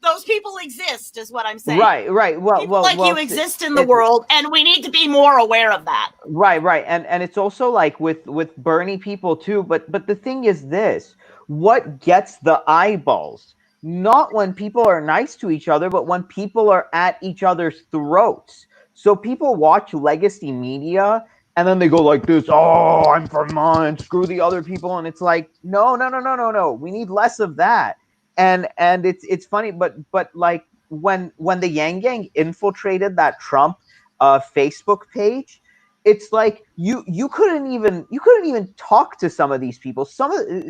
those people exist, is what I'm saying. Right. People like you exist in the world, and we need to be more aware of that. Right. And it's also like with Bernie people too. But the thing is this: what gets the eyeballs? Not when people are nice to each other, but when people are at each other's throats. So people watch legacy media and then they go like this, oh, I'm for mine, screw the other people. And it's like, no. We need less of that. And it's funny, but like when the Yang Gang infiltrated that Trump Facebook page, it's like you couldn't even talk to some of these people.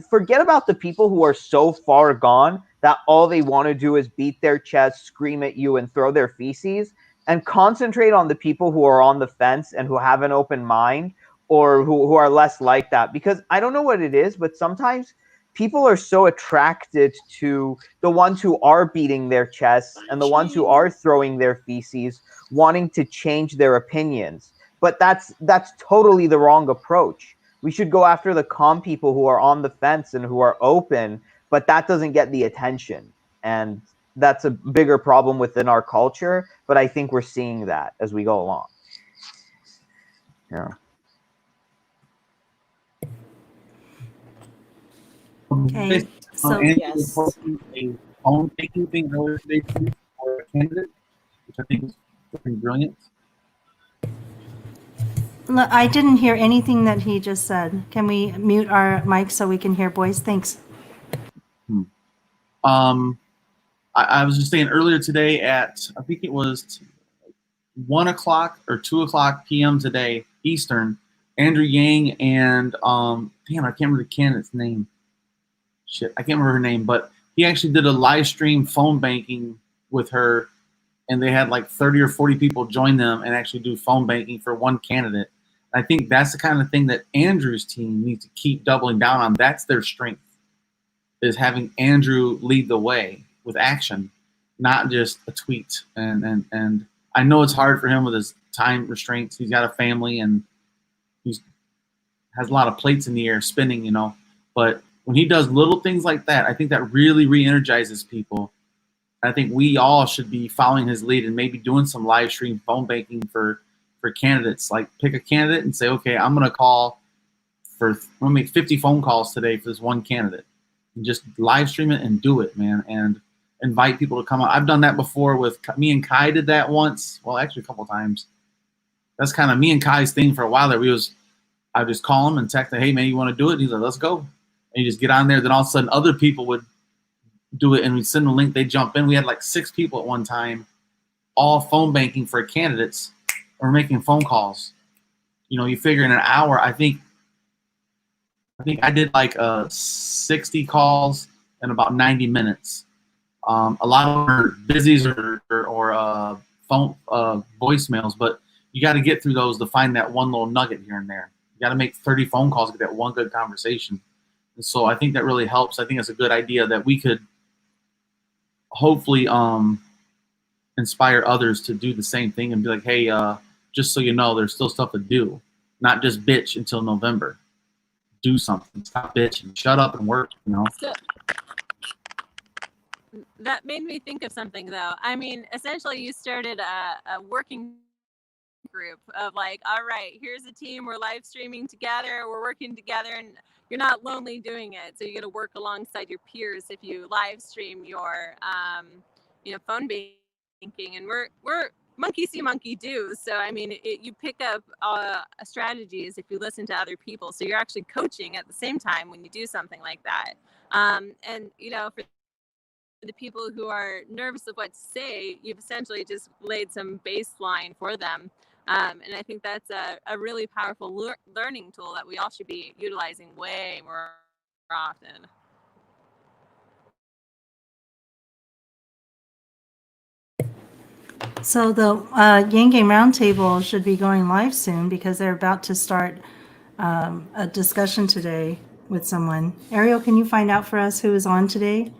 Forget about the people who are so far gone that all they want to do is beat their chest, scream at you, and throw their feces, and concentrate on the people who are on the fence and who have an open mind, or who are less like that. Because I don't know what it is, but sometimes people are so attracted to the ones who are beating their chests and the ones who are throwing their feces, wanting to change their opinions. But that's totally the wrong approach. We should go after the calm people who are on the fence and who are open, but that doesn't get the attention. And that's a bigger problem within our culture, but I think we're seeing that as we go along. Yeah. Okay. So yes. A phone taking thing earlier today for a candidate, which I think is freaking brilliant. I didn't hear anything that he just said. Can we mute our mic so we can hear Boyce? Thanks. I was just saying earlier today at, I think it was 1 o'clock or 2 o'clock p.m. today, Eastern, Andrew Yang and, damn, I can't remember the candidate's name. Shit, I can't remember her name, but he actually did a live stream phone banking with her, and they had like 30 or 40 people join them and actually do phone banking for one candidate. I think that's the kind of thing that Andrew's team needs to keep doubling down on. That's their strength, is having Andrew lead the way with action, not just a tweet. And I know it's hard for him with his time restraints. He's got a family and he's has a lot of plates in the air spinning, you know. But when he does little things like that, I think that really re-energizes people. I think we all should be following his lead and maybe doing some live stream phone banking for candidates. Like pick a candidate and say, okay, I'm gonna make 50 phone calls today for this one candidate, and just live stream it and do it, man, and invite people to come out. I've done that before with me and Kai did that once. Well, actually a couple times. That's kind of me and Kai's thing for a while there. I just call him and text him, hey man, you want to do it? And he's like, let's go. And you just get on there. Then all of a sudden other people would do it and we'd send the link, they jump in. We had like 6 people at one time, all phone banking for candidates or making phone calls. You know, you figure in an hour, I think I did like 60 calls in about 90 minutes. A lot of them are busies or phone voicemails, but you got to get through those to find that one little nugget here and there. You got to make 30 phone calls to get that one good conversation. And so I think that really helps. I think it's a good idea that we could hopefully inspire others to do the same thing and be like, hey, just so you know, there's still stuff to do. Not just bitch until November. Do something. Stop bitching. Shut up and work, you know? So that made me think of something, though. I mean, essentially, you started a working group of like, all right, here's a team. We're live streaming together. We're working together, and you're not lonely doing it. So you got to work alongside your peers if you live stream your, phone banking. And we're monkey see, monkey do. So I mean, you pick up strategies if you listen to other people. So you're actually coaching at the same time when you do something like that. And for the people who are nervous of what to say, you've essentially just laid some baseline for them. And I think that's a really powerful learning tool that we all should be utilizing way more often. So the Yang Game Roundtable should be going live soon because they're about to start a discussion today with someone. Ariel, can you find out for us who is on today?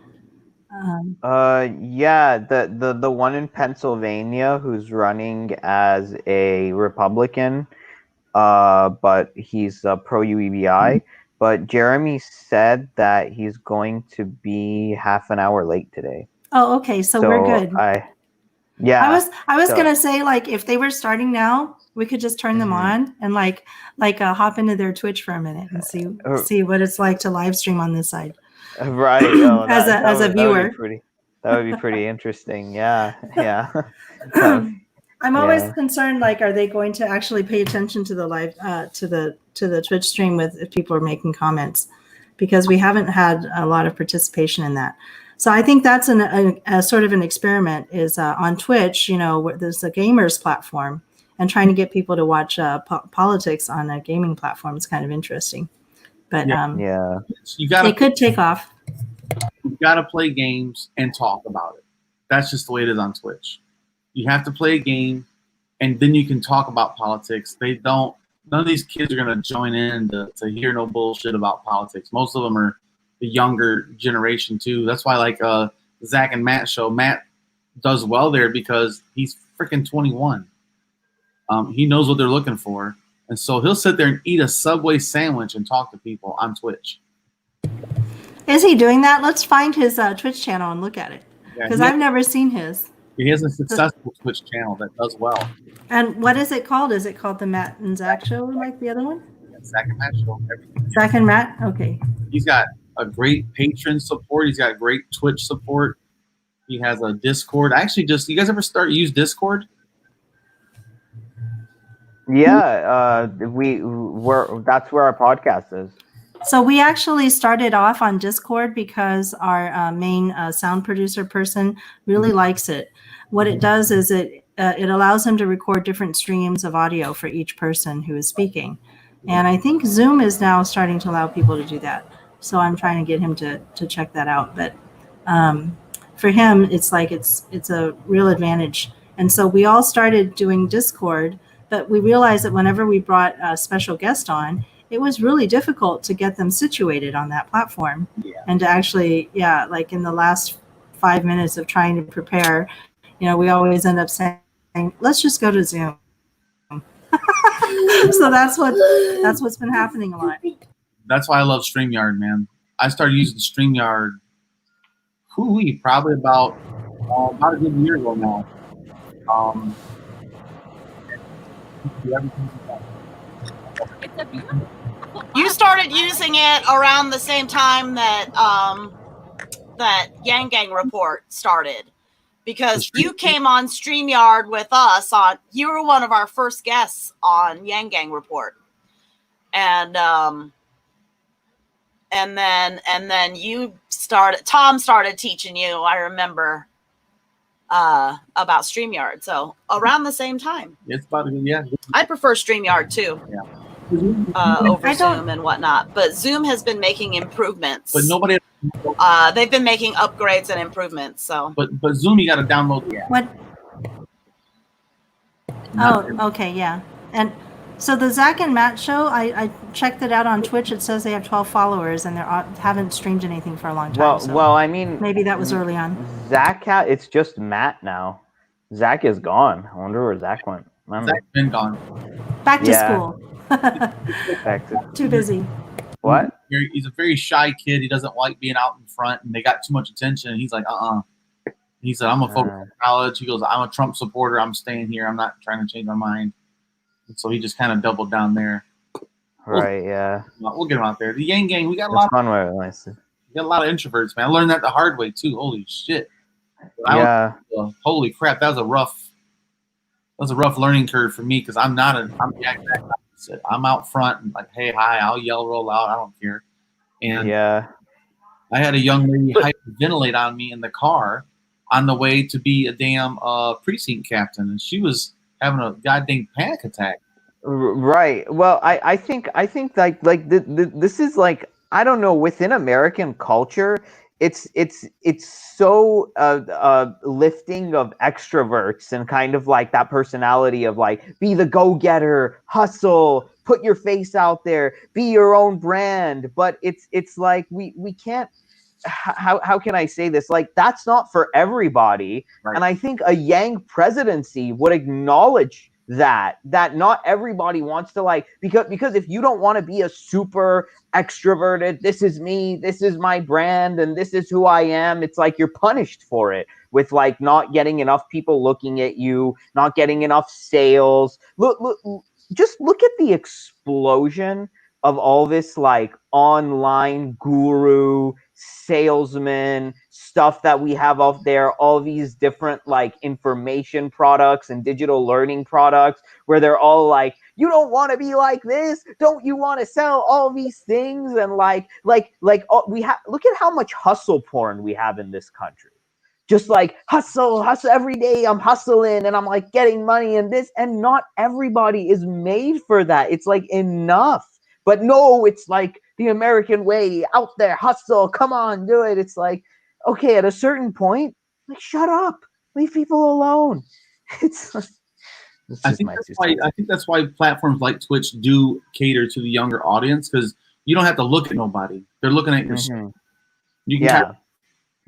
Yeah, the one in Pennsylvania who's running as a Republican, but he's pro UEBI. But Jeremy said that he's going to be half an hour late today. Oh, okay, so we're good. I was gonna say, like, if they were starting now, we could just turn them on and like hop into their Twitch for a minute and see what it's like to live stream on this side. Right. Oh, as a viewer. That would be pretty interesting. Yeah. I'm always concerned, like, are they going to actually pay attention to the live to the Twitch stream if people are making comments, because we haven't had a lot of participation in that. So I think that's a sort of an experiment is on Twitch, where there's a gamers platform, and trying to get people to watch politics on a gaming platform is kind of interesting. But it could take off. You've got to play games and talk about it. That's just the way it is on Twitch. You have to play a game, and then you can talk about politics. None of these kids are going to join in to hear no bullshit about politics. Most of them are the younger generation too. That's why, like Zach and Matt show, Matt does well there because he's freaking 21. He knows what they're looking for, and so he'll sit there and eat a Subway sandwich and talk to people on Twitch. Is he doing that? Let's find his Twitch channel and look at it, because I've never seen his. He has a successful Twitch channel that does well. And what is it called? Is it called the Matt and Zach Show, like the other one? Zach and Matt Show. Zach and Matt? Okay. He's got a great patron support. He's got great Twitch support. He has a Discord. You guys ever use Discord? Yeah, that's where our podcast is. So we actually started off on Discord because our main sound producer person really likes it. What it does is it allows him to record different streams of audio for each person who is speaking. And I think Zoom is now starting to allow people to do that. So I'm trying to get him to check that out. But for him, it's like it's a real advantage. And so we all started doing Discord, but we realized that whenever we brought a special guest on, it was really difficult to get them situated on that platform. And to actually, like in the last 5 minutes of trying to prepare, we always end up saying, let's just go to Zoom. So that's what's been happening a lot. That's why I love StreamYard, man. I started using StreamYard probably about a good year ago now. It's a beautiful. You started using it around the same time that that Yang Gang Report started, because you came on StreamYard with us you were one of our first guests on Yang Gang Report. And then Tom started teaching you, I remember, about StreamYard. So around the same time. It's about I prefer StreamYard too. Yeah. Over Zoom and whatnot, but Zoom has been making improvements. But nobody. They've been making upgrades and improvements. So. But Zoom, you got to download the app. What? Oh, okay, yeah. And so the Zach and Matt show, I checked it out on Twitch. It says they have 12 followers and they haven't streamed anything for a long time. Well, I mean, maybe that was early on. Zach, it's just Matt now. Zach is gone. I wonder where Zach went. Zach's been gone. Back to school. Too busy. What? He's a very shy kid. He doesn't like being out in front, and they got too much attention. And he's like, He said, I'm a focus on college. He goes, I'm a Trump supporter. I'm staying here. I'm not trying to change my mind. And so he just kind of doubled down there. Right, yeah. We'll get him out there. The Yang Gang, we got a lot of introverts, man. I learned that the hard way too. Holy shit. Holy crap, that was a rough learning curve for me, because I'm the exact opposite. I'm out front and like, hey, hi, I'll yell, roll out, I don't care. And I had a young lady hyperventilate on me in the car on the way to be a damn precinct captain, and she was having a goddamn panic attack. Right. Well, I think like this is like, I don't know, within American culture, it's so lifting of extroverts and kind of like that personality of like, be the go-getter, hustle, put your face out there, be your own brand. But it's like we can't. How can I say this? Like, that's not for everybody. Right. And I think a Yang presidency would acknowledge that not everybody wants to, like, because if you don't want to be a super extroverted, this is me, this is my brand, and this is who I am, it's like you're punished for it with like not getting enough people looking at you, not getting enough sales. Just look at the explosion of all this like online guru salesman stuff that we have out there, all these different like information products and digital learning products where they're all like, you don't want to be like this, don't you want to sell all these things? And look at how much hustle porn we have in this country. Just like hustle every day, I'm hustling and I'm like getting money and this, and not everybody is made for that. It's like, enough. But no, it's like the American way, out there, hustle, come on, do it. It's like, okay, at a certain point, like, shut up, leave people alone. I think that's why platforms like Twitch do cater to the younger audience, because you don't have to look at nobody; they're looking at your screen. You can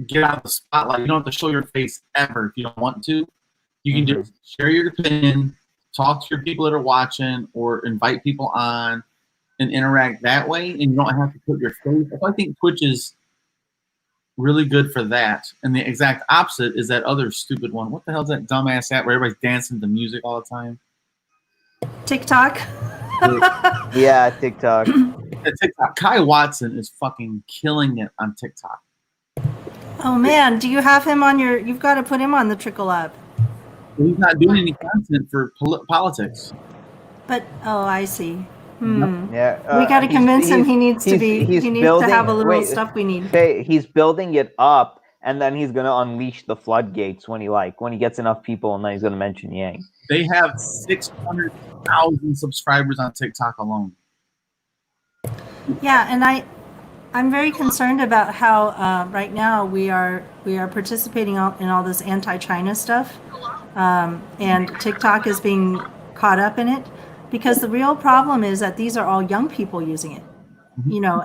get out of the spotlight. You don't have to show your face ever if you don't want to. You can just share your opinion, talk to your people that are watching, or invite people on and interact that way, and you don't have to put your face. I think Twitch is really good for that. And the exact opposite is that other stupid one. What the hell is that dumbass app where everybody's dancing to music all the time? TikTok. Yeah, TikTok. TikTok. Kai Watson is fucking killing it on TikTok. Oh man, do you have him on you've got to put him on the Trickle Up. He's not doing any content for politics. But I see. Yeah, We got to convince him he needs to have a little wait, stuff we need. Faye, he's building it up, and then he's gonna unleash the floodgates when he gets enough people, and then he's gonna mention Yang. They have 600,000 subscribers on TikTok alone. Yeah, and I'm very concerned about how right now we are participating in all this anti-China stuff, and TikTok is being caught up in it, because the real problem is that these are all young people using it,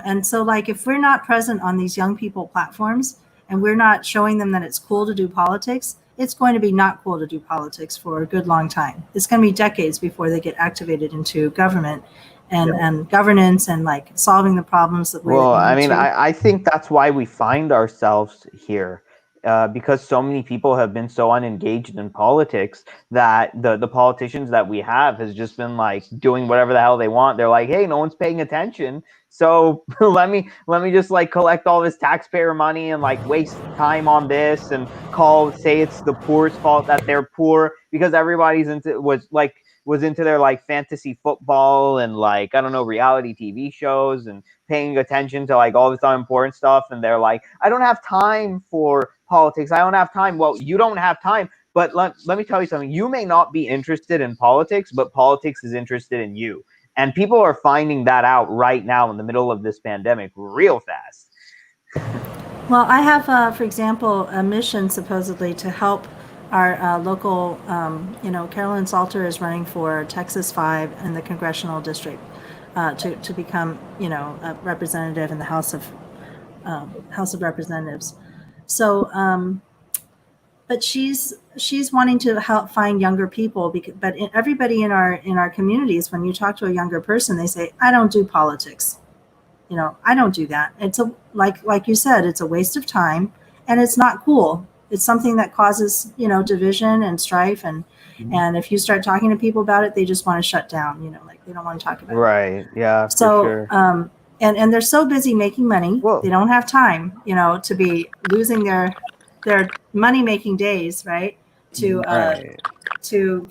and so like if we're not present on these young people platforms and we're not showing them that it's cool to do politics, it's going to be not cool to do politics for a good long time. It's going to be decades before they get activated into government and governance and like solving the problems that Well, I mean, I think that's why we find ourselves here, because so many people have been so unengaged in politics that the politicians that we have has just been like doing whatever the hell they want. They're like, hey, no one's paying attention, so let me just like collect all this taxpayer money and like waste time on this and say it's the poor's fault that they're poor because everybody's was into their like fantasy football and like, I don't know, reality TV shows and paying attention to like all this unimportant stuff. And they're like, I don't have time for politics. I don't have time. Well, you don't have time. But let me tell you something. You may not be interested in politics, but politics is interested in you. And people are finding that out right now in the middle of this pandemic real fast. Well, I have, for example, a mission supposedly to help our local, Carolyn Salter is running for Texas 5 in the congressional district to become, a representative in the House of Representatives. So, but she's wanting to help find younger people. But everybody in our communities, when you talk to a younger person, they say, "I don't do politics. I don't do that." It's like you said, it's a waste of time, and it's not cool. It's something that causes, division and strife, and if you start talking to people about it, they just want to shut down. Like they don't want to talk about it. Right. Yeah. So, for sure. And they're so busy making money, they don't have time, to be losing their money making days, right? To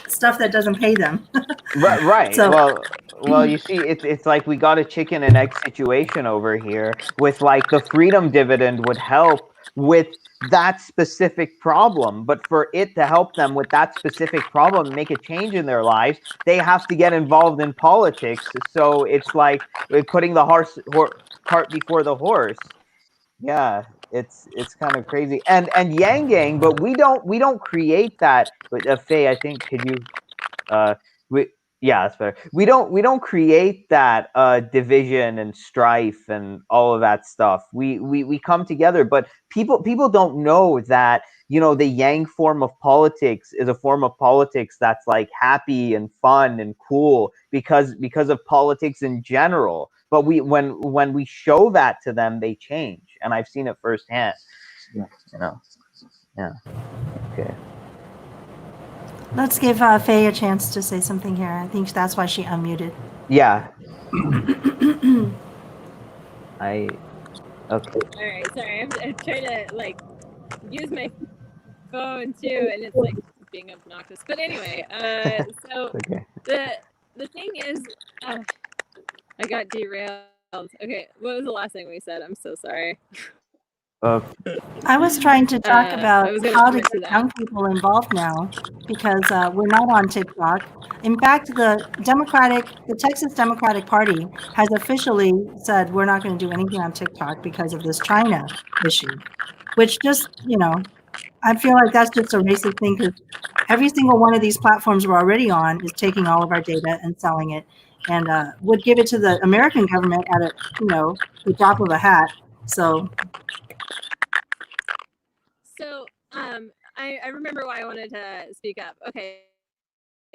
stuff that doesn't pay them. Right. So, well, you see, it's like we got a chicken and egg situation over here with like the freedom dividend would help with that specific problem, but for it to help them with that specific problem, make a change in their lives, they have to get involved in politics. So it's like putting the cart before the horse. Yeah, it's kind of crazy. And Yang Gang, but we don't create that. But Faye, I think could you that's better. We don't create that division and strife and all of that stuff. We come together, but people don't know that, the Yang form of politics is a form of politics that's like happy and fun and cool because of politics in general. But when we show that to them, they change, and I've seen it firsthand. Yeah. Yeah. Okay. Let's give Faye a chance to say something here. I think that's why she unmuted. Yeah. Okay. All right, sorry. I'm trying to like use my phone too, and it's like being obnoxious. But anyway, so okay. the thing is, I got derailed. Okay, what was the last thing we said? I'm so sorry. I was trying to talk about how to get young people involved now, because we're not on TikTok. In fact, the Texas Democratic Party has officially said we're not going to do anything on TikTok because of this China issue, which just, I feel like that's just a racist thing, because every single one of these platforms we're already on is taking all of our data and selling it, and would give it to the American government at the drop of a hat. So I remember why I wanted to speak up. Okay,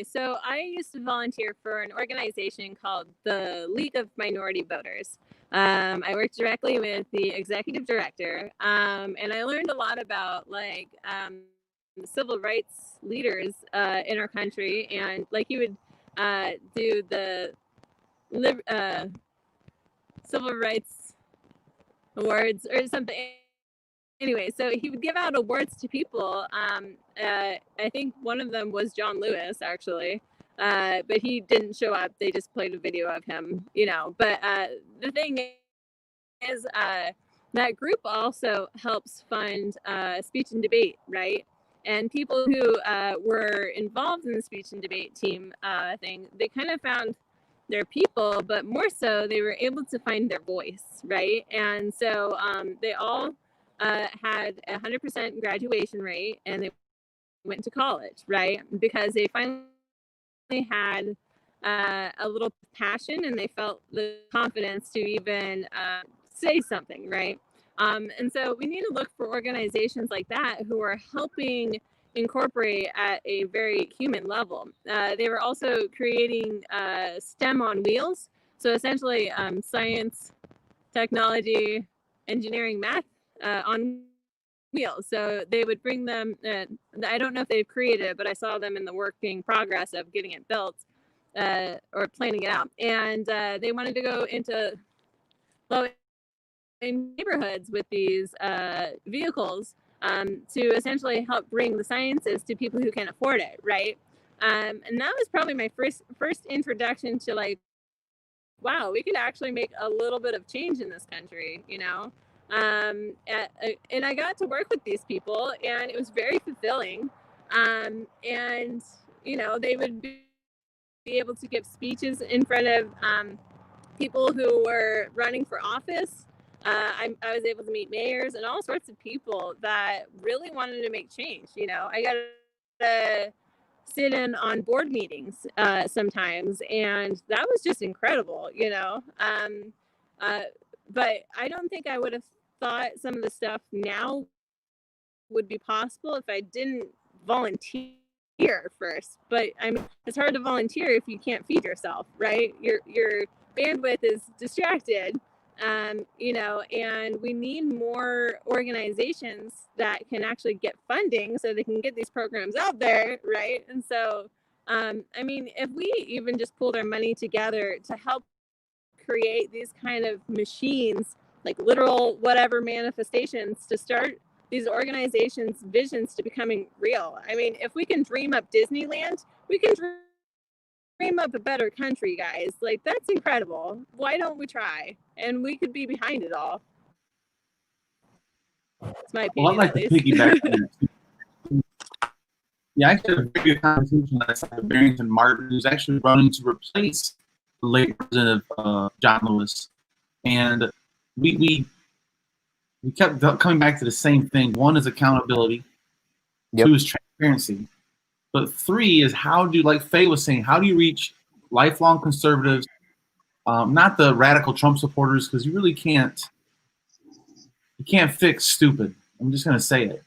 so I used to volunteer for an organization called the League of Minority Voters. I worked directly with the executive director, and I learned a lot about like civil rights leaders in our country, and like he would do the civil rights awards or something. Anyway, so he would give out awards to people. I think one of them was John Lewis, actually. but he didn't show up. They just played a video of him, you know. But the thing is, that group also helps fund speech and debate, right? And people who were involved in the speech and debate team thing, they kind of found their people, but more so, they were able to find their voice, right? And so they all had 100% graduation rate, and they went to college, right? Because they finally had a little passion, and they felt the confidence to even say something, right? And so we need to look for organizations like that who are helping incorporate at a very human level. They were also creating STEM on wheels. So essentially science, technology, engineering, math on wheels. So they would bring them, I don't know if they've created it, but I saw them in the working progress of getting it built or planning it out. And they wanted to go into low in neighborhoods with these vehicles to essentially help bring the sciences to people who can afford it, right? And that was probably my first introduction to like, wow, we could actually make a little bit of change in this country, you know? And I got to work with these people, and it was very fulfilling. And, you know, they would be able to give speeches in front of people who were running for office. I was able to meet mayors and all sorts of people that really wanted to make change. You know, I got to sit in on board meetings sometimes, and that was just incredible, you know. But I don't think I would have thought some of the stuff now would be possible if I didn't volunteer first. But I mean, it's hard to volunteer if you can't feed yourself, right? Your bandwidth is distracted, you know, and we need more organizations that can actually get funding so they can get these programs out there, right? And so, I mean, if we even just pulled our money together to help create these kind of machines, like literal whatever manifestations, to start these organizations' visions to becoming real. I mean, if we can dream up Disneyland, we can dream up a better country, guys. Like, that's incredible. Why don't we try? And we could be behind it all. That's my opinion. Well, I'd like to piggyback on that too. Yeah, I actually had a very good conversation last night with Barrington Martin, who's actually running to replace the late Representative John Lewis. And we kept coming back to the same thing. One is accountability. Yep. Two is transparency. But three is how do, like Faye was saying, how do you reach lifelong conservatives, not the radical Trump supporters, because you really can't. You can't fix stupid. I'm just gonna say it.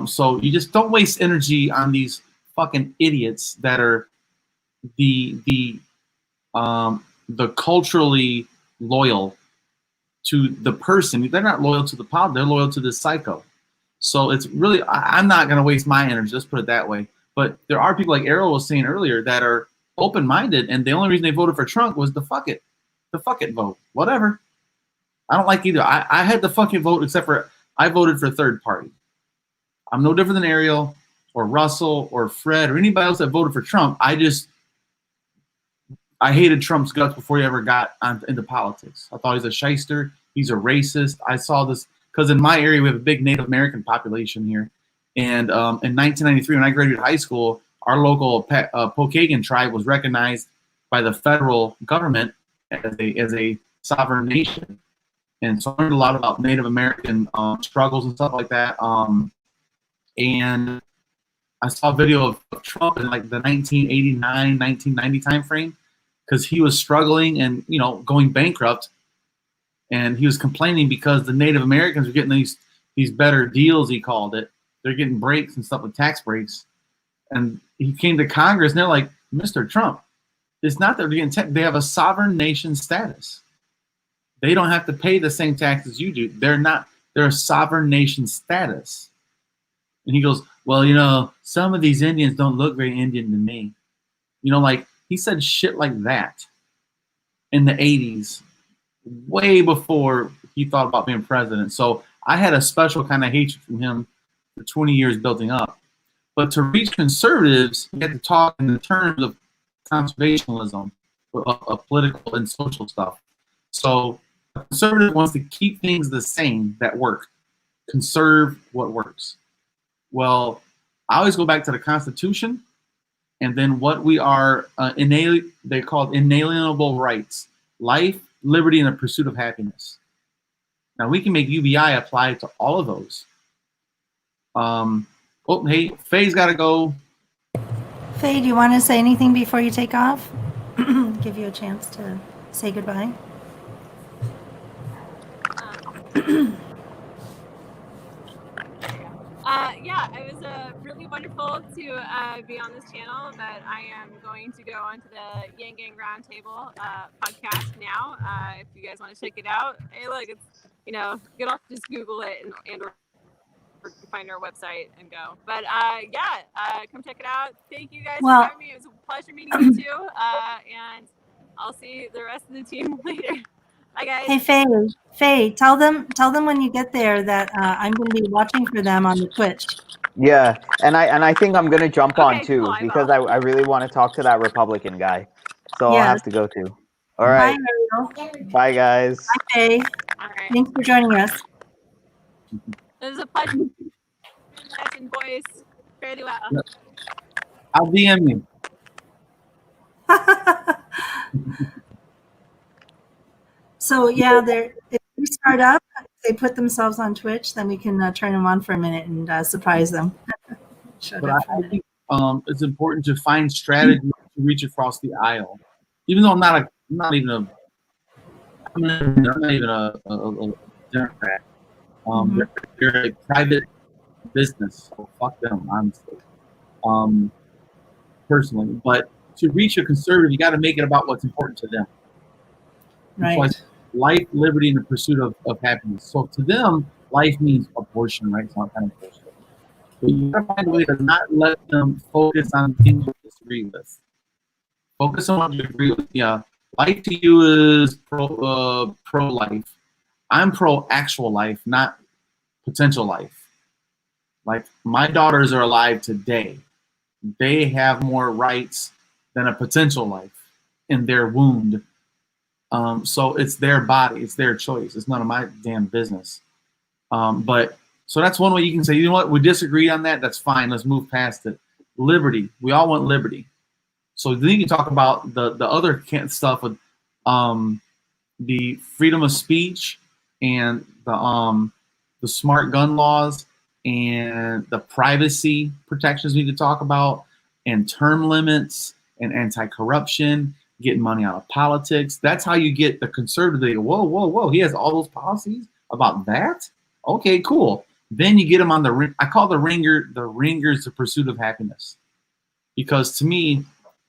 So you just don't waste energy on these fucking idiots that are the culturally loyal to the person. They're not loyal to the pod. They're loyal to the psycho. So it's really, I'm not going to waste my energy. Let's put it that way. But there are people like Errol was saying earlier that are open-minded, and the only reason they voted for Trump was the fuck it vote. Whatever. I don't like either. I had the fucking vote, except for I voted for third party. I'm no different than Ariel or Russell or Fred or anybody else that voted for Trump. I hated Trump's guts before he ever got into politics. I thought he's a shyster. He's a racist. I saw this because in my area we have a big Native American population here. And in 1993, when I graduated high school, our local Pokagon tribe was recognized by the federal government as a sovereign nation. And so I learned a lot about Native American struggles and stuff like that. And I saw a video of Trump in like the 1989, 1990 timeframe, because he was struggling and, you know, going bankrupt. And he was complaining because the Native Americans were getting these better deals, he called it. They're getting breaks and stuff with tax breaks. And he came to Congress and they're like, Mr. Trump, it's not that they're getting they have a sovereign nation status. They don't have to pay the same taxes you do. They're a sovereign nation status. And he goes, well, you know, some of these Indians don't look very Indian to me. You know, like he said shit like that in the 80s, way before he thought about being president. So I had a special kind of hatred from him for 20 years building up. But to reach conservatives, you have to talk in the terms of conservationism, of political and social stuff. So a conservative wants to keep things the same that work. Conserve what works. Well, I always go back to the Constitution, and then what we are they call inalienable rights: life, liberty, and the pursuit of happiness. Now we can make UBI apply to all of those. Oh, hey, Faye's got to go. Faye, do you want to say anything before you take off? Give you a chance to say goodbye. Yeah, it was really wonderful to be on this channel, but I am going to go onto the Yang Gang Roundtable podcast now. If you guys want to check it out, hey, look, it's, you know, you don't just Google it and or find our website and go. But come check it out. Thank you guys for having me. It was a pleasure meeting you too. And I'll see the rest of the team later. Bye, guys. Hey, Faye, tell them when you get there that I'm going to be watching for them on the Twitch. Yeah, and I think I'm gonna jump on too, cool, because I really want to talk to that Republican guy. So Yes. I'll have to go too. All right. Bye, Bye, guys. Bye, Faye. All right. Thanks for joining us. It was a pleasure. Boyce. Very well. I'll DM you. So yeah, if we start up, they put themselves on Twitch, then we can turn them on for a minute and surprise them. But I think it's important to find strategies to reach across the aisle. Even though I'm not even a Democrat. They're a private business, so fuck them, honestly. Personally, but to reach a conservative, you got to make it about what's important to them. Right. So life, liberty, and the pursuit of happiness. So to them, life means abortion, right? It's not kind of bullshit. But you got to find a way to not let them focus on things you disagree with. Focus on what you agree with. Yeah, life to you is pro-life. I'm pro-actual life, not potential life. Like, my daughters are alive today. They have more rights than a potential life in their wound. So it's their body, it's their choice. It's none of my damn business. But so that's one way you can say, you know what, we disagree on that. That's fine. Let's move past it. Liberty. We all want liberty. So then you can talk about the other stuff with the freedom of speech and the smart gun laws and the privacy protections we need to talk about, and term limits and anti-corruption, getting money out of politics. That's how you get the conservative. They go, whoa, he has all those policies about that? Okay, cool. Then you get them on the, I call the ringers the pursuit of happiness. Because to me,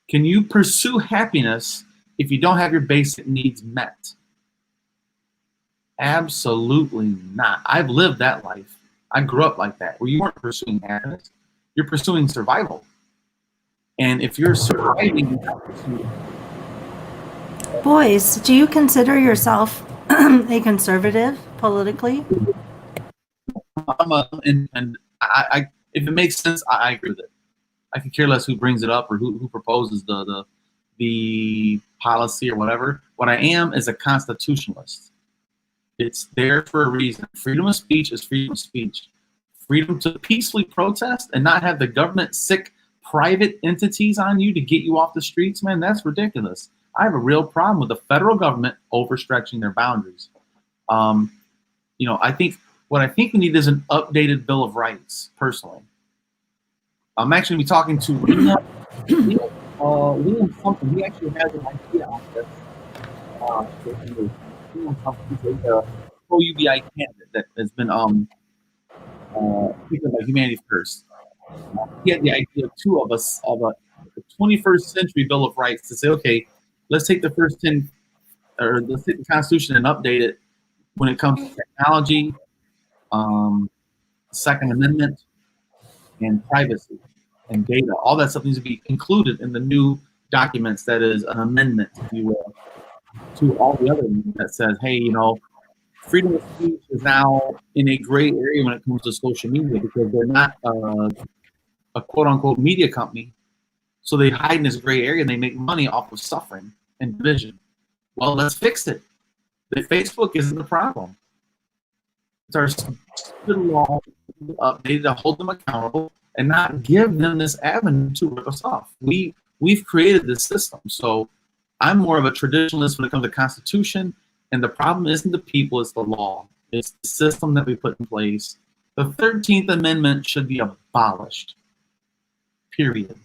can you pursue happiness if you don't have your basic needs met? Absolutely not. I've lived that life. I grew up like that, where you weren't pursuing happiness. You're pursuing survival. And if you're surviving, you're not pursuing. Boyce, do you consider yourself a conservative politically? And I, if it makes sense, I agree with it. I could care less who brings it up or who proposes the policy or whatever. What I am is a constitutionalist. It's there for a reason. Freedom of speech is freedom of speech. Freedom to peacefully protest and not have the government sick private entities on you to get you off the streets, man, that's ridiculous. I have a real problem with the federal government overstretching their boundaries. I think what I think we need is an updated Bill of Rights, personally. I'm actually be talking to William something. He actually has an idea on this. He's a pro-UBI candidate that has been picked up by Humanity First. He had the idea of two of us of a 21st century Bill of Rights to say, okay, let's take the first 10, or let's take the Constitution and update it when it comes to technology, Second Amendment, and privacy and data. All that stuff needs to be included in the new documents that is an amendment, if you will, to all the other ones that says, hey, freedom of speech is now in a gray area when it comes to social media because they're not a quote unquote media company. So they hide in this gray area and they make money off of suffering and division. Well, let's fix it. The Facebook isn't the problem. It's our stupid law. They need to hold them accountable and not give them this avenue to rip us off. We've created this system. So I'm more of a traditionalist when it comes to Constitution, and the problem isn't the people, it's the law. It's the system that we put in place. The 13th Amendment should be abolished. Period.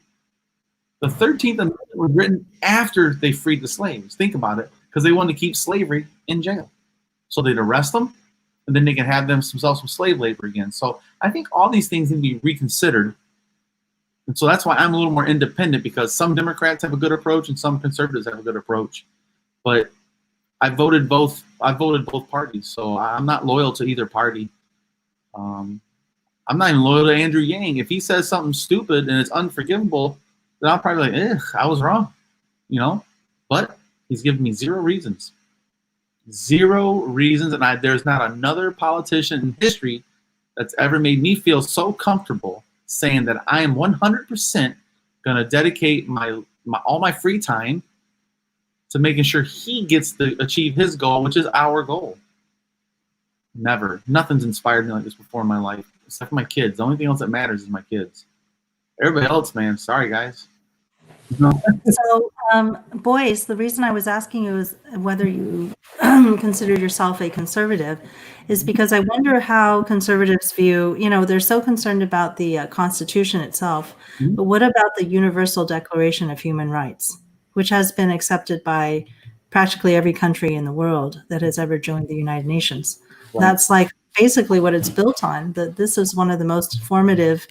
The 13th Amendment was written after they freed the slaves. Think about it, because they wanted to keep slavery in jail. So they'd arrest them, and then they can have themselves some slave labor again. So I think all these things need to be reconsidered. And so that's why I'm a little more independent, because some Democrats have a good approach and some conservatives have a good approach. But I voted both parties, so I'm not loyal to either party. I'm not even loyal to Andrew Yang. If he says something stupid and it's unforgivable, then I'll probably be like, I was wrong, you know? But he's given me zero reasons. Zero reasons, and there's not another politician in history that's ever made me feel so comfortable saying that I am 100% going to dedicate all my free time to making sure he gets to achieve his goal, which is our goal. Never. Nothing's inspired me like this before in my life, except for my kids. The only thing else that matters is my kids. Everybody else, man, sorry, guys. So, Boyce, the reason I was asking you is whether you consider yourself a conservative is because I wonder how conservatives view, they're so concerned about the Constitution itself, but what about the Universal Declaration of Human Rights, which has been accepted by practically every country in the world that has ever joined the United Nations? Right. That's like basically what it's built on. This is one of the most formative,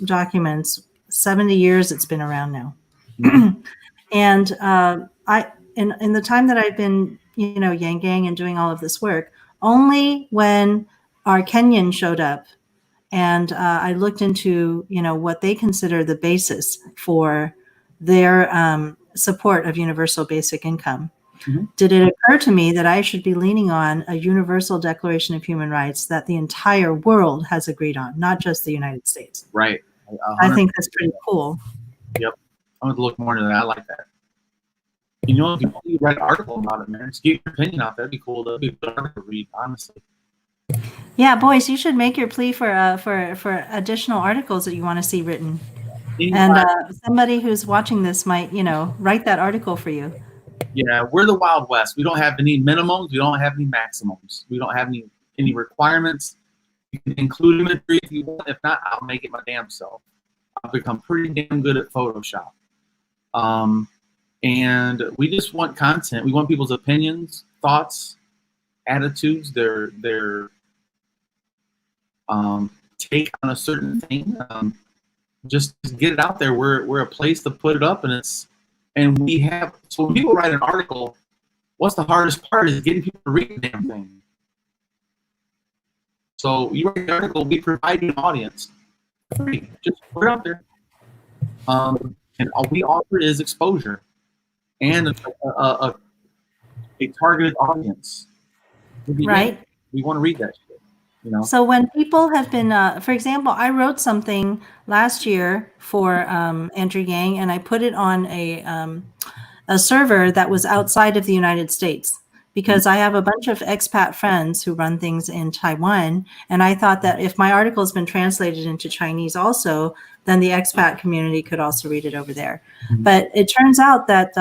documents. 70 years it's been around now. And in the time that I've been, Yang Gang and doing all of this work, only when our Kenyan showed up and I looked into, what they consider the basis for their support of universal basic income, did it occur to me that I should be leaning on a Universal Declaration of Human Rights that the entire world has agreed on, not just the United States. Right. I think that's pretty cool. Yep. I'm going to look more into that. I like that. If you write an article about it, man, just get your opinion out. That'd be cool. That'd be a good article to read, honestly. Yeah, Boyce, you should make your plea for additional articles that you want to see written. And somebody who's watching this might, write that article for you. Yeah, we're the Wild West. We don't have any minimums. We don't have any maximums. We don't have any requirements. You can include imagery if you want. If not, I'll make it my damn self. I've become pretty damn good at Photoshop. And we just want content. We want people's opinions, thoughts, attitudes, their take on a certain thing. Just get it out there. We're a place to put it up, and we have. So when people write an article, what's the hardest part is getting people to read the damn thing. So you write an article, we provide you an audience. Free. Just put it out there. And all we offer is exposure and a targeted audience. Right. We want to read that shit. So when people have been, for example, I wrote something last year for Andrew Yang, and I put it on a server that was outside of the United States, because I have a bunch of expat friends who run things in Taiwan. And I thought that if my article has been translated into Chinese also, then the expat community could also read it over there. But it turns out that,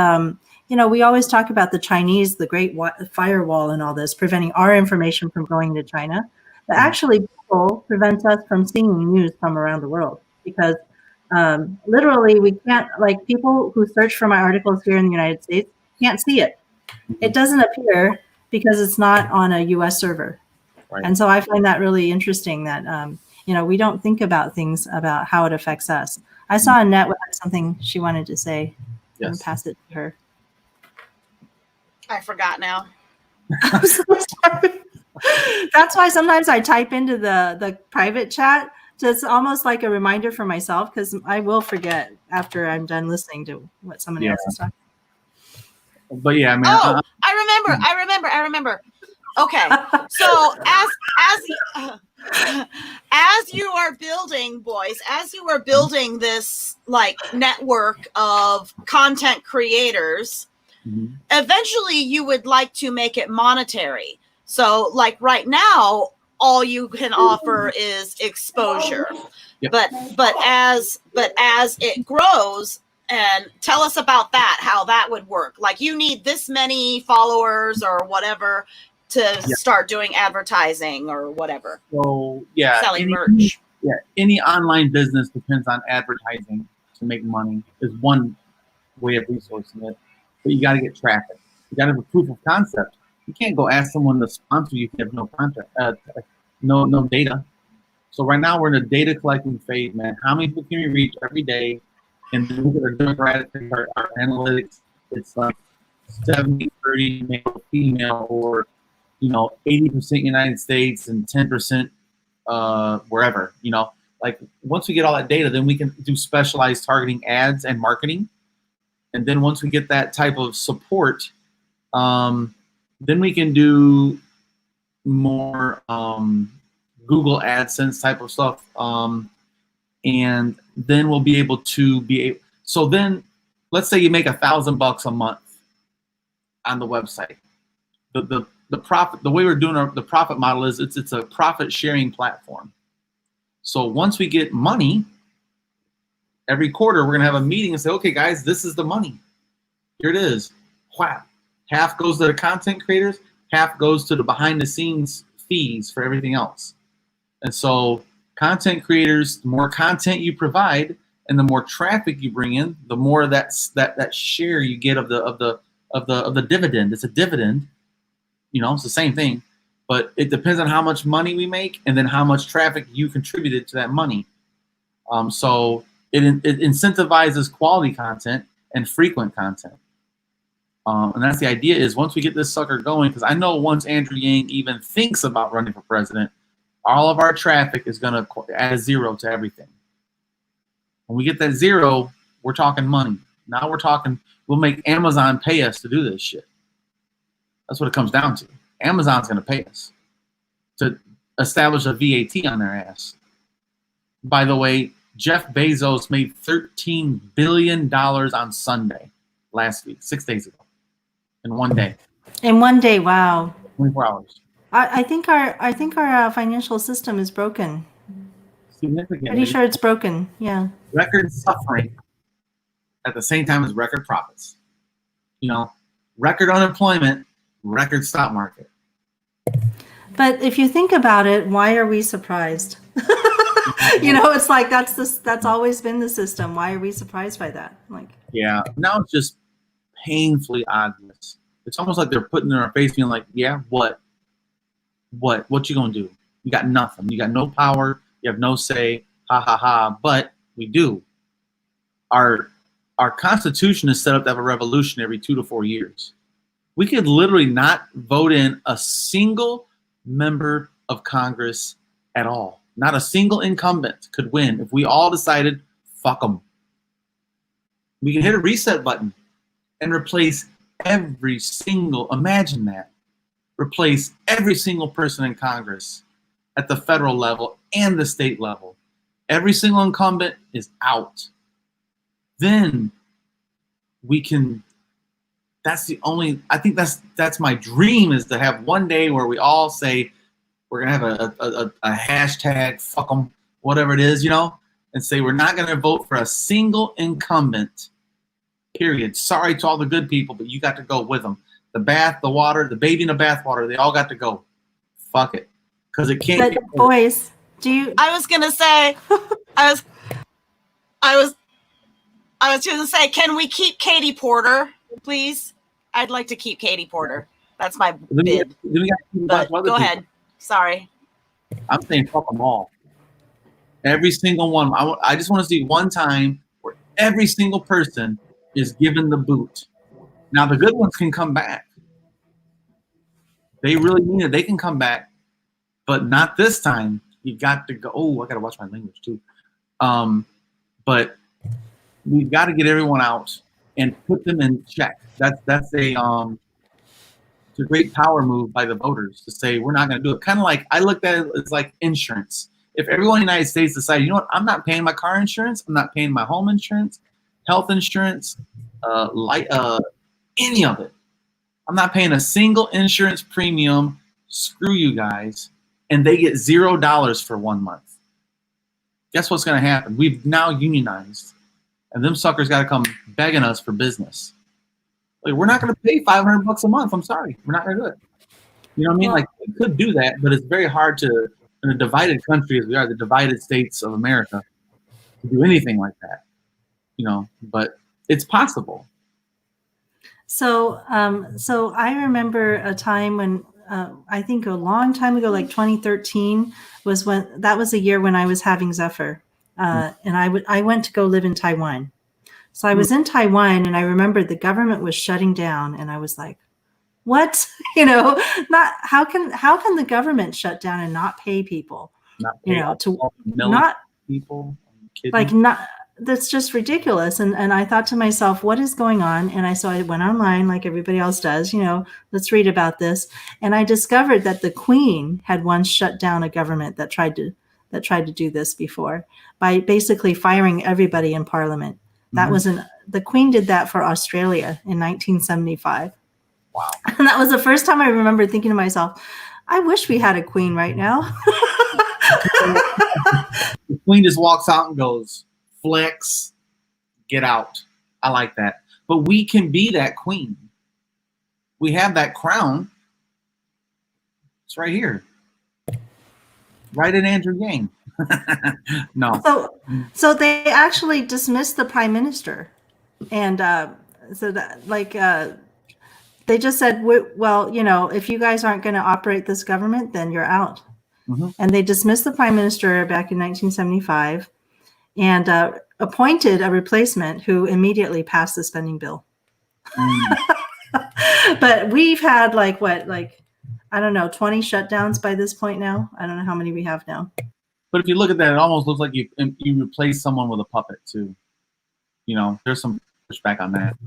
we always talk about the Chinese, the Great Firewall and all this, preventing our information from going to China. But actually, Google prevents us from seeing news from around the world, because literally we can't, like, people who search for my articles here in the United States can't see it. It doesn't appear because it's not on a US server. Right. And so I find that really interesting that, we don't think about things about how it affects us. I saw Annette had something she wanted to say. Yes. And pass it to her. I forgot now. I'm so sorry. That's why sometimes I type into the private chat, just almost like a reminder for myself, because I will forget after I'm done listening to what somebody else is talking. But yeah, man. I remember. Okay, so as you are building, Boyce, as you are building this like network of content creators, eventually you would like to make it monetary. So like right now, all you can offer is exposure. Yep. But as it grows, and tell us about that, how that would work. Like you need this many followers or whatever to start doing advertising or whatever. So yeah, selling merch. Yeah, any online business depends on advertising to make money is one way of resourcing it. But you got to get traffic. You got to have a proof of concept. You can't go ask someone to sponsor you if you have no content, no data. So right now we're in a data collecting phase, man. How many people can we reach every day? And then look at our demographics, our analytics. It's like 70-30 male, female, or 80% United States and 10% wherever. Like once we get all that data, then we can do specialized targeting ads and marketing. And then once we get that type of support, then we can do more Google AdSense type of stuff. And then we'll be able to so then let's say you make $1,000 a month on the website. The profit, the way we're doing the profit model is it's a profit sharing platform. So once we get money, every quarter we're gonna have a meeting and say, okay guys, this is the money. Here it is. Whap. Half goes to the content creators, half goes to the behind the scenes fees for everything else. And so content creators, the more content you provide and the more traffic you bring in, the more that share you get of the dividend. It's a dividend, it's the same thing, but it depends on how much money we make and then how much traffic you contributed to that money. So it incentivizes quality content and frequent content. And that's the idea is once we get this sucker going, because I know once Andrew Yang even thinks about running for president, all of our traffic is going to add a zero to everything. When we get that zero, we're talking money. Now we're talking, we'll make Amazon pay us to do this shit. That's what it comes down to. Amazon's going to pay us to establish a VAT on their ass. By the way, Jeff Bezos made $13 billion on Sunday last week, 6 days ago, in one day. In one day, wow. 24 hours. I think our financial system is broken. Significantly. Pretty sure it's broken. Yeah. Record suffering at the same time as record profits. Record unemployment, record stock market. But if you think about it, why are we surprised? It's like that's always been the system. Why are we surprised by that? Yeah, now it's just painfully obvious. It's almost like they're putting it in our face, being like, yeah, what you gonna do? You got nothing. You got no power. You have no say. Ha ha ha. But we do. Our Constitution is set up to have a revolution every 2 to 4 years. We could literally not vote in a single member of Congress at all. Not a single incumbent could win if we all decided, fuck them. We can hit a reset button and replace every single, imagine that, replace every single person in Congress at the federal level and the state level. Every single incumbent is out. Then we can, I think that's my dream, is to have one day where we all say, we're gonna have a hashtag, fuck them, whatever it is, and say we're not gonna vote for a single incumbent, period. Sorry to all the good people, but you got to go with them. The bath, the water, the baby in the bath water, they all got to go. Fuck it. Because it can't But Boyce, I was gonna say I was gonna say, can we keep Katie Porter, please? I'd like to keep Katie Porter. That's my bid. But go ahead. Sorry. I'm saying fuck them all. Every single one. I just want to see one time where every single person is given the boot. Now the good ones can come back. They really mean it. They can come back, but not this time. You got to go. Oh, I got to watch my language too. But we've got to get everyone out and put them in check. That's a to a great power move by the voters to say we're not going to do it. Kind of like I looked at it as like insurance. If everyone in the United States decided, you know what, I'm not paying my car insurance, I'm not paying my home insurance, health insurance, any of it. I'm not paying a single insurance premium. Screw you guys. And they get $0 for 1 month. Guess what's going to happen? We've now unionized. And them suckers got to come begging us for business. Like, we're not going to pay $500 a month. I'm sorry. We're not going to do it. You know what I mean? Like, we could do that, but it's very hard to, in a divided country as we are, the divided states of America, to do anything like that. You know, but it's possible. So I remember a time when I think a long time ago, like 2013, was the year when I was having Zephyr, and I went to go live in Taiwan. So I was in Taiwan, and I remember the government was shutting down, and I was like, "What? You know, not how can the government shut down and not pay people? Not pay people, like not." That's just ridiculous. And I thought to myself, what is going on? And so I went online like everybody else does, you know, let's read about this. And I discovered that the Queen had once shut down a government that tried to do this before by basically firing everybody in Parliament. That was the Queen did that for Australia in 1975. Wow. And that was the first time I remember thinking to myself, I wish we had a Queen right now. The Queen just walks out and goes, flex, get out. I like that. But we can be that queen. We have that crown. It's right here. Right in Andrew Yang. No. So they actually dismissed the prime minister. And so that, like, they just said, well, you know, if you guys aren't going to operate this government, then you're out. And they dismissed the prime minister back in 1975. And appointed a replacement who immediately passed the spending bill. But we've had I don't know, 20 shutdowns by this point now. I don't know how many we have now. But if you look at that, it almost looks like you replace someone with a puppet too. You know, there's some pushback on that.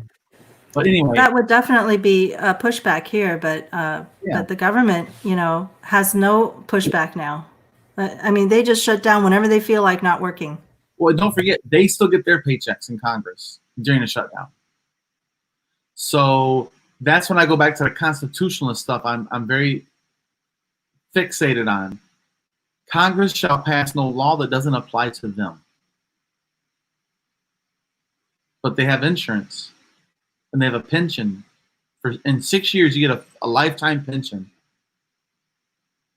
But anyway, that would definitely be a pushback here. But but the government, you know, has no pushback now. I mean, they just shut down whenever they feel like not working. Well, don't forget, they still get their paychecks in Congress during the shutdown. So that's when I go back to the constitutionalist stuff I'm very fixated on. Congress shall pass no law that doesn't apply to them. But they have insurance, and they have a pension. In 6 years, you get a lifetime pension.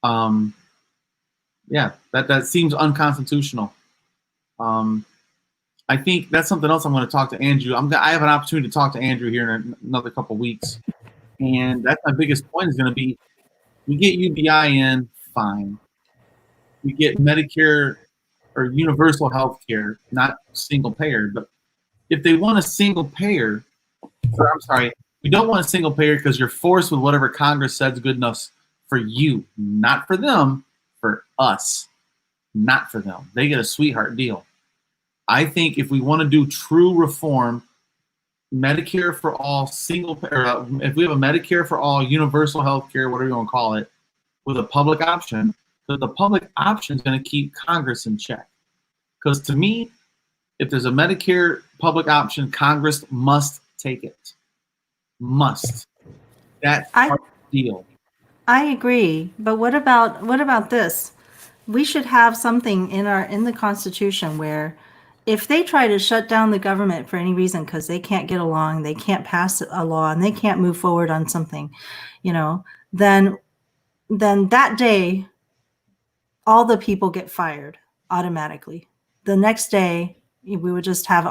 Yeah, that seems unconstitutional. I think that's something else I'm going to talk to Andrew. I have an opportunity to talk to Andrew here in another couple of weeks. And that's my biggest point is going to be, we get UBI in, fine. We get Medicare or universal health care, not single payer. But if they want a single payer, or I'm sorry, we don't want a single payer because you're forced with whatever Congress says is good enough for you, not for them, for us, not for them. They get a sweetheart deal. I think if we want to do true reform, Medicare for all, if we have a Medicare for all, universal health care, whatever you want to call it, with a public option, the public option is going to keep Congress in check. Because to me, if there's a Medicare public option, Congress must take it. Must. That's our deal. I agree, but what about this? We should have something in the Constitution where if they try to shut down the government for any reason because they can't get along, they can't pass a law, and they can't move forward on something, you know, then that day, all the people get fired automatically. The next day, we would just start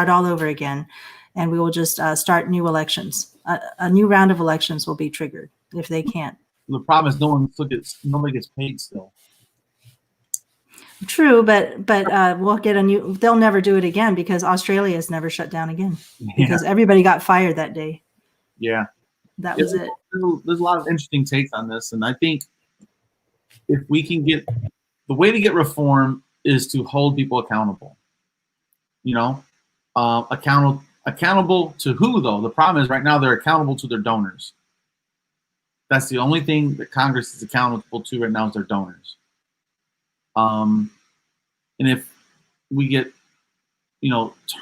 all over again, and we will just start new elections. A new round of elections will be triggered if they can't. The problem is nobody gets paid still. True, but we'll get they'll never do it again because Australia has never shut down again because everybody got fired that day. Yeah. That was it. There's a lot of interesting takes on this. And I think if we can the way to get reform is to hold people accountable. You know, accountable to who though? The problem is right now they're accountable to their donors. That's the only thing that Congress is accountable to right now is their donors. And if we get,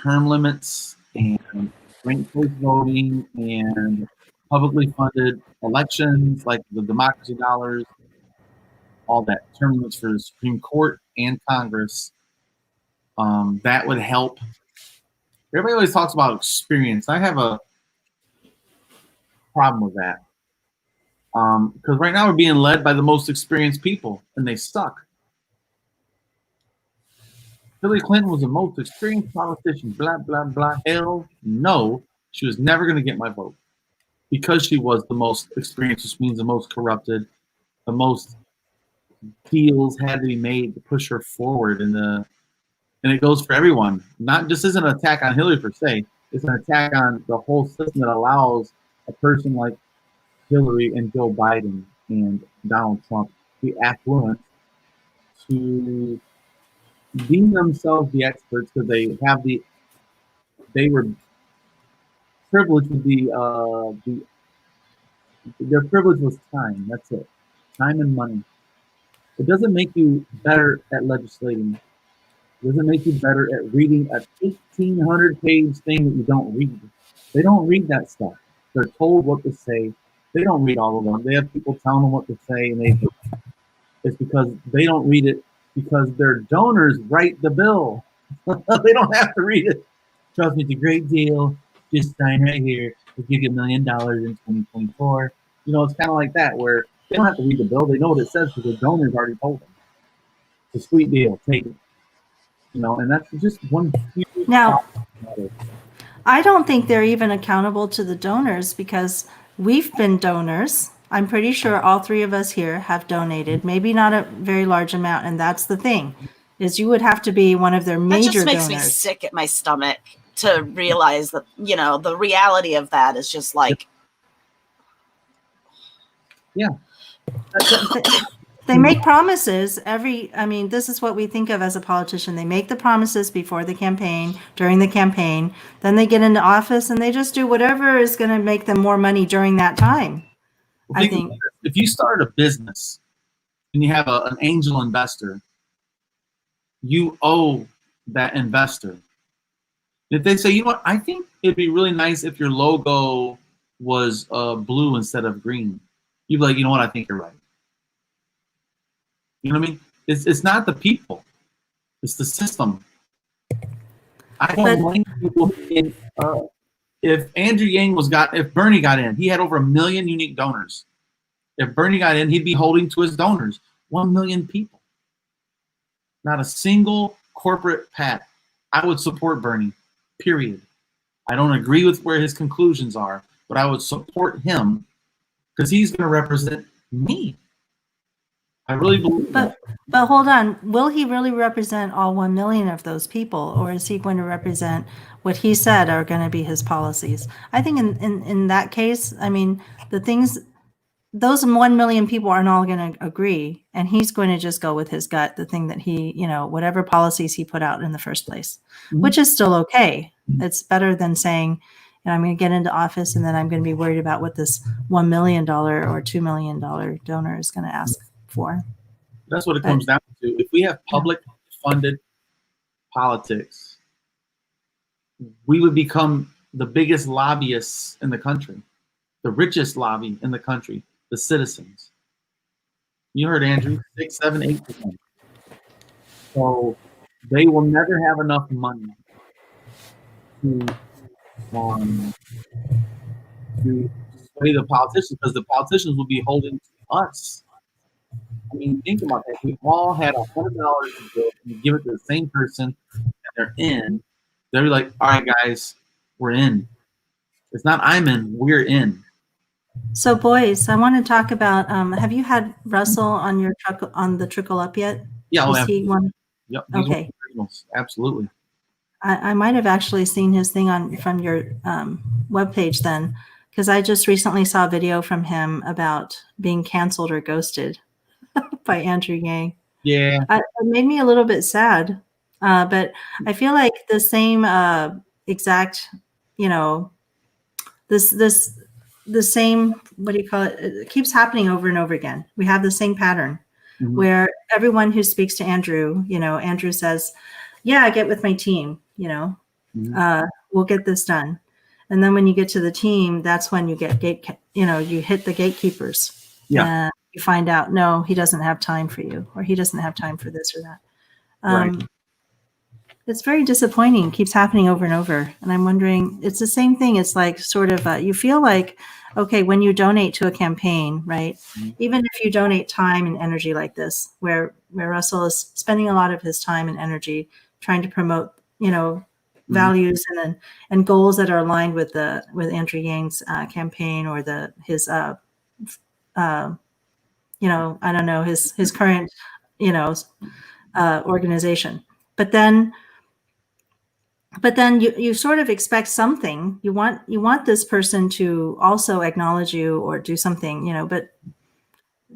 term limits and ranked choice voting and publicly funded elections like the democracy dollars, all that, term limits for the Supreme Court and Congress, that would help. Everybody always talks about experience. I have a problem with that. Because right now we're being led by the most experienced people, and they suck. Hillary Clinton was the most experienced politician, blah, blah, blah. Hell no, she was never going to get my vote. Because she was the most experienced, which means the most corrupted, the most deals had to be made to push her forward. And it goes for everyone. Not just isn't an attack on Hillary per se, it's an attack on the whole system that allows a person like Hillary and Joe Biden and Donald Trump, the affluent, to deem themselves the experts because they were privileged with their privilege was time. That's it, time and money. It doesn't make you better at legislating. It doesn't make you better at reading a 1,500-page thing that you don't read. They don't read that stuff. They're told what to say. They don't read all of them. They have people telling them what to say, and it's because they don't read it because their donors write the bill. They don't have to read it. Trust me, it's a great deal. Just sign right here. We'll give you $1 million in 2024. It's kind of like that where they don't have to read the bill. They know what it says because the donors already told them. It's a sweet deal. Take it. And that's just one huge Now, I don't think they're even accountable to the donors because we've been donors. I'm pretty sure all three of us here have donated, maybe not a very large amount. And that's the thing, is you would have to be one of their major donors. That just makes me sick at my stomach to realize that, the reality of that is just like. Yeah. They make promises this is what we think of as a politician. They make the promises before the campaign, during the campaign, then they get into office and they just do whatever is going to make them more money during that time. I think if you start a business and you have an angel investor, you owe that investor. If they say, I think it'd be really nice if your logo was blue instead of green, you'd be like, I think you're right. You know what I mean? It's not the people. It's the system. I don't blame people. If Andrew Yang if Bernie got in, he had over 1 million unique donors. If Bernie got in, he'd be holding to his donors. 1 million people. Not a single corporate PAC. I would support Bernie, period. I don't agree with where his conclusions are, but I would support him because he's going to represent me. I really believe that. But hold on. Will he really represent all 1 million of those people, or is he going to represent what he said are going to be his policies? I think in that case, the things, those 1 million people aren't all going to agree, and he's going to just go with his gut, the thing that he, whatever policies he put out in the first place, which is still okay. It's better than saying, I'm going to get into office and then I'm going to be worried about what this $1 million or $2 million donor is going to ask for. That's what it comes down to. If we have public funded politics, we would become the biggest lobbyists in the country, the richest lobby in the country, the citizens. You heard Andrew, 6, 7, 8%. So they will never have enough money to sway the politicians because the politicians will be holding to us. Think about that. We all had $100 to go, and you give it to the same person, and they're in. They'll be like, "All right, guys, we're in." It's not I'm in, we're in. So, Boyce, I want to talk about. Have you had Russell on the Trickle Up yet? Yeah, is he one? Yep. Okay. Absolutely. I might have actually seen his thing from your webpage then, because I just recently saw a video from him about being canceled or ghosted by Andrew Yang. Yeah. It made me a little bit sad, but I feel like the same exact, this the same, what do you call it? It keeps happening over and over again. We have the same pattern where everyone who speaks to Andrew, Andrew says, yeah, get with my team, we'll get this done. And then when you get to the team, that's when you get you hit the gatekeepers. Yeah. You find out, no, he doesn't have time for you, or he doesn't have time for this or that. Right. It's very disappointing. It keeps happening over and over. And I'm wondering, it's the same thing. It's like sort of, you feel like, okay, when you donate to a campaign, right? Even if you donate time and energy like this, where Russell is spending a lot of his time and energy trying to promote, values and goals that are aligned with Andrew Yang's campaign, or his I don't know, his current, organization. But then you sort of expect something. You want this person to also acknowledge you or do something, but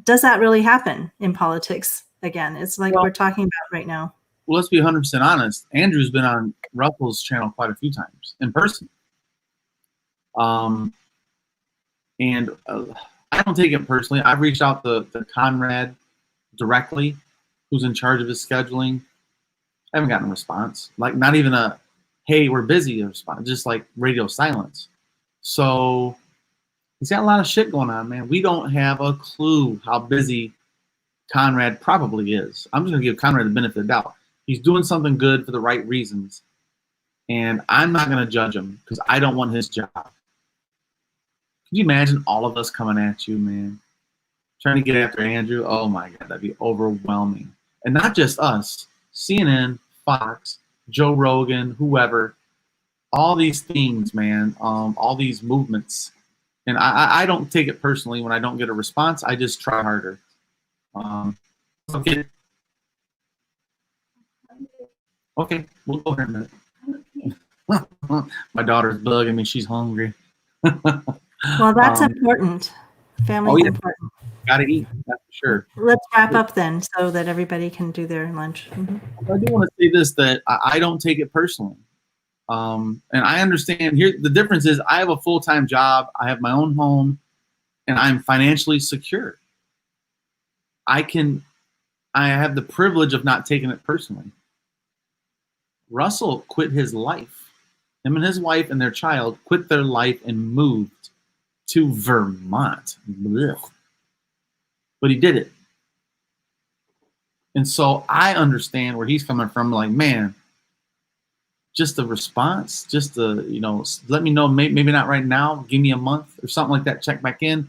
does that really happen in politics? Again, it's like we're talking about right now. Well, let's be 100% honest. Andrew's been on Russell's channel quite a few times in person. And I don't take it personally. I've reached out to Conrad directly, who's in charge of his scheduling. I haven't gotten a response. Like, not even a, hey, we're busy response, just like radio silence. So he's got a lot of shit going on, man. We don't have a clue how busy Conrad probably is. I'm just going to give Conrad the benefit of the doubt. He's doing something good for the right reasons. And I'm not going to judge him because I don't want his job. Can you imagine all of us coming at you, man? Trying to get after Andrew? Oh, my God, that'd be overwhelming. And not just us. CNN, Fox, Joe Rogan, whoever. All these things, man. All these movements. And I don't take it personally when I don't get a response. I just try harder. Okay, we'll go here in a minute. My daughter's bugging me. She's hungry. Well, that's important. Family's important. Gotta eat, that's for sure. Let's wrap up then so that everybody can do their lunch. I do want to say this, that I don't take it personally. And I understand here, the difference is I have a full-time job, I have my own home, and I'm financially secure. I have the privilege of not taking it personally. Russell quit his life. Him and his wife and their child quit their life and moved to Vermont. Blech. But he did it. And so I understand where he's coming from. Like, man, just the response, just the, let me know, maybe not right now, give me a month or something like that, check back in.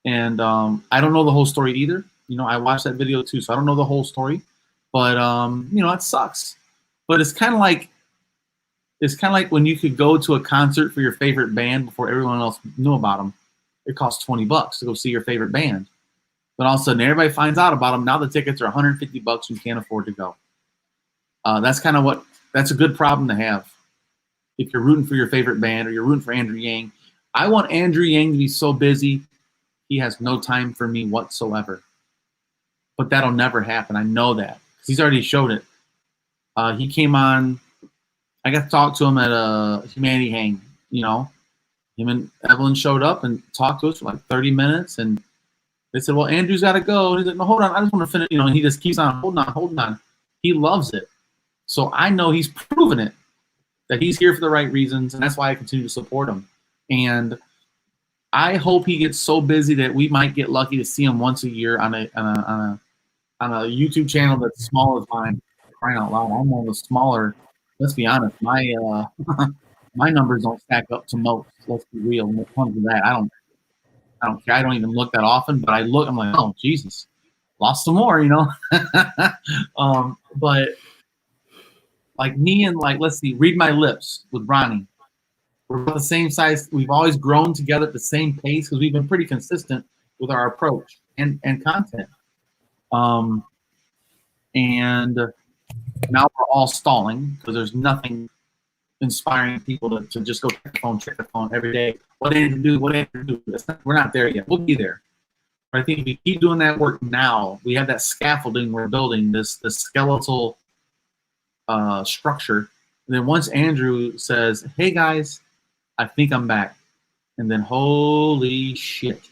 And I don't know the whole story either. I watched that video too, so I don't know the whole story. But, it sucks. But it's kind of like when you could go to a concert for your favorite band before everyone else knew about them. It costs $20 to go see your favorite band. But all of a sudden, everybody finds out about them. Now the tickets are $150. You can't afford to go. That's a good problem to have. If you're rooting for your favorite band or you're rooting for Andrew Yang. I want Andrew Yang to be so busy, he has no time for me whatsoever. But that'll never happen. I know that. Because he's already showed it. He came on, I got to talk to him at a Humanity Hang, Him and Evelyn showed up and talked to us for like 30 minutes. And they said, well, Andrew's got to go. And he's like, no, hold on. I just want to finish. And he just keeps on holding on. He loves it. So I know he's proven it, that he's here for the right reasons. And that's why I continue to support him. And I hope he gets so busy that we might get lucky to see him once a year on a YouTube channel that's small as mine. Crying out loud. I'm one of the smaller. Let's be honest. My my numbers don't stack up to most. Let's be real. When it comes to that, I don't care. I don't even look that often, but I look. I'm like, oh Jesus, lost some more, But like me and let's see, Read My Lips with Ronnie. We're about the same size. We've always grown together at the same pace because we've been pretty consistent with our approach and content. And now we're all stalling because there's nothing inspiring people to just go check the phone every day. What Andrew do? What Andrew do? We're not there yet. We'll be there. But I think if we keep doing that work now, we have that scaffolding we're building, this skeletal structure. And then once Andrew says, hey guys, I think I'm back. and then holy shit,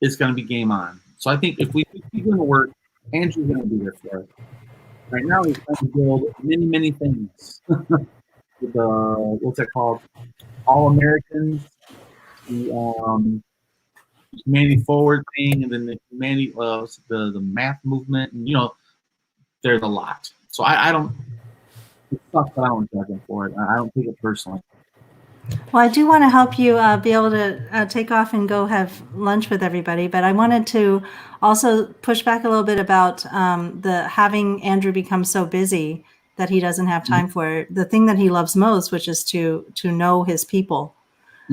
it's going to be game on. So I think if we keep doing the work, Andrew's going to be there for us. Right now, he's trying to build many things. With the what's that called? All Americans, the humanity forward thing, and then the humanity, the math movement, and there's a lot. So I don't. It sucks, but I don't judge him for it. I don't take it personally. Well, I do want to help you be able to take off and go have lunch with everybody, but I wanted to also push back a little bit about the having Andrew become so busy that he doesn't have time for the thing that he loves most, which is to know his people.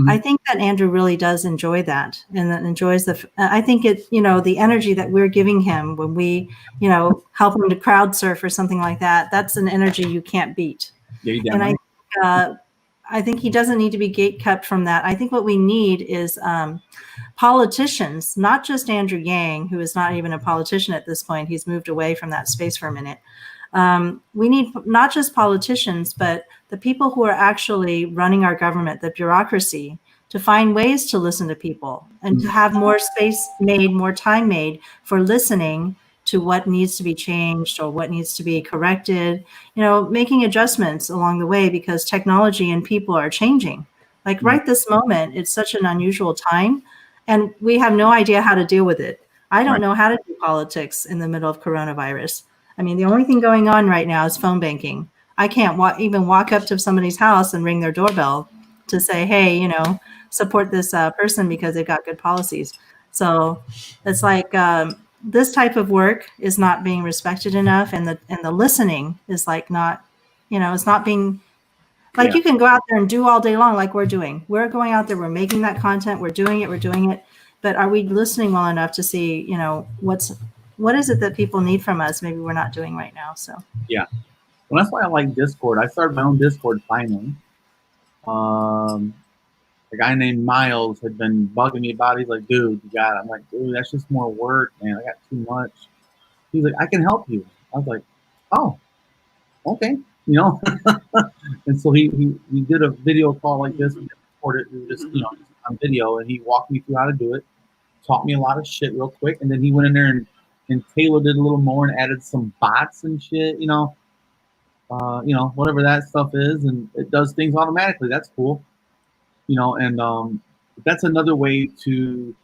I think that Andrew really does enjoy that, and that enjoys I think it, the energy that we're giving him when we, help him to crowd surf or something like that. That's an energy you can't beat. And I think he doesn't need to be gate kept from that. I think what we need is politicians, not just Andrew Yang, who is not even a politician at this point. He's moved away from that space for a minute. We need not just politicians, but the people who are actually running our government, the bureaucracy, to find ways to listen to people and to have more space made, more time made for listening to what needs to be changed or what needs to be corrected, making adjustments along the way, because technology and people are changing. Like right this moment, it's such an unusual time, and we have no idea how to deal with it. I don't know how to do politics in the middle of coronavirus. I mean, the only thing going on right now is phone banking. I can't even walk up to somebody's house and ring their doorbell to say, hey, support this person because they've got good policies. So it's like this type of work is not being respected enough, and the listening is like not, it's not being like you can go out there and do all day long like we're doing. We're going out there, we're making that content, we're doing it. But are we listening well enough to see, what is it that people need from us? Maybe we're not doing right now. So yeah, well, that's why I like Discord. I started my own Discord finally. A guy named Miles had been bugging me about it. He's like, dude, you got it. I'm like, dude, that's just more work, man. I got too much. He's like, I can help you. I was like, oh, okay. And so he did a video call like this. We recorded it just, on video, and he walked me through how to do it, taught me a lot of shit real quick. And then he went in there and tailored it a little more and added some bots and shit, whatever that stuff is. And it does things automatically. That's cool. And that's another way to,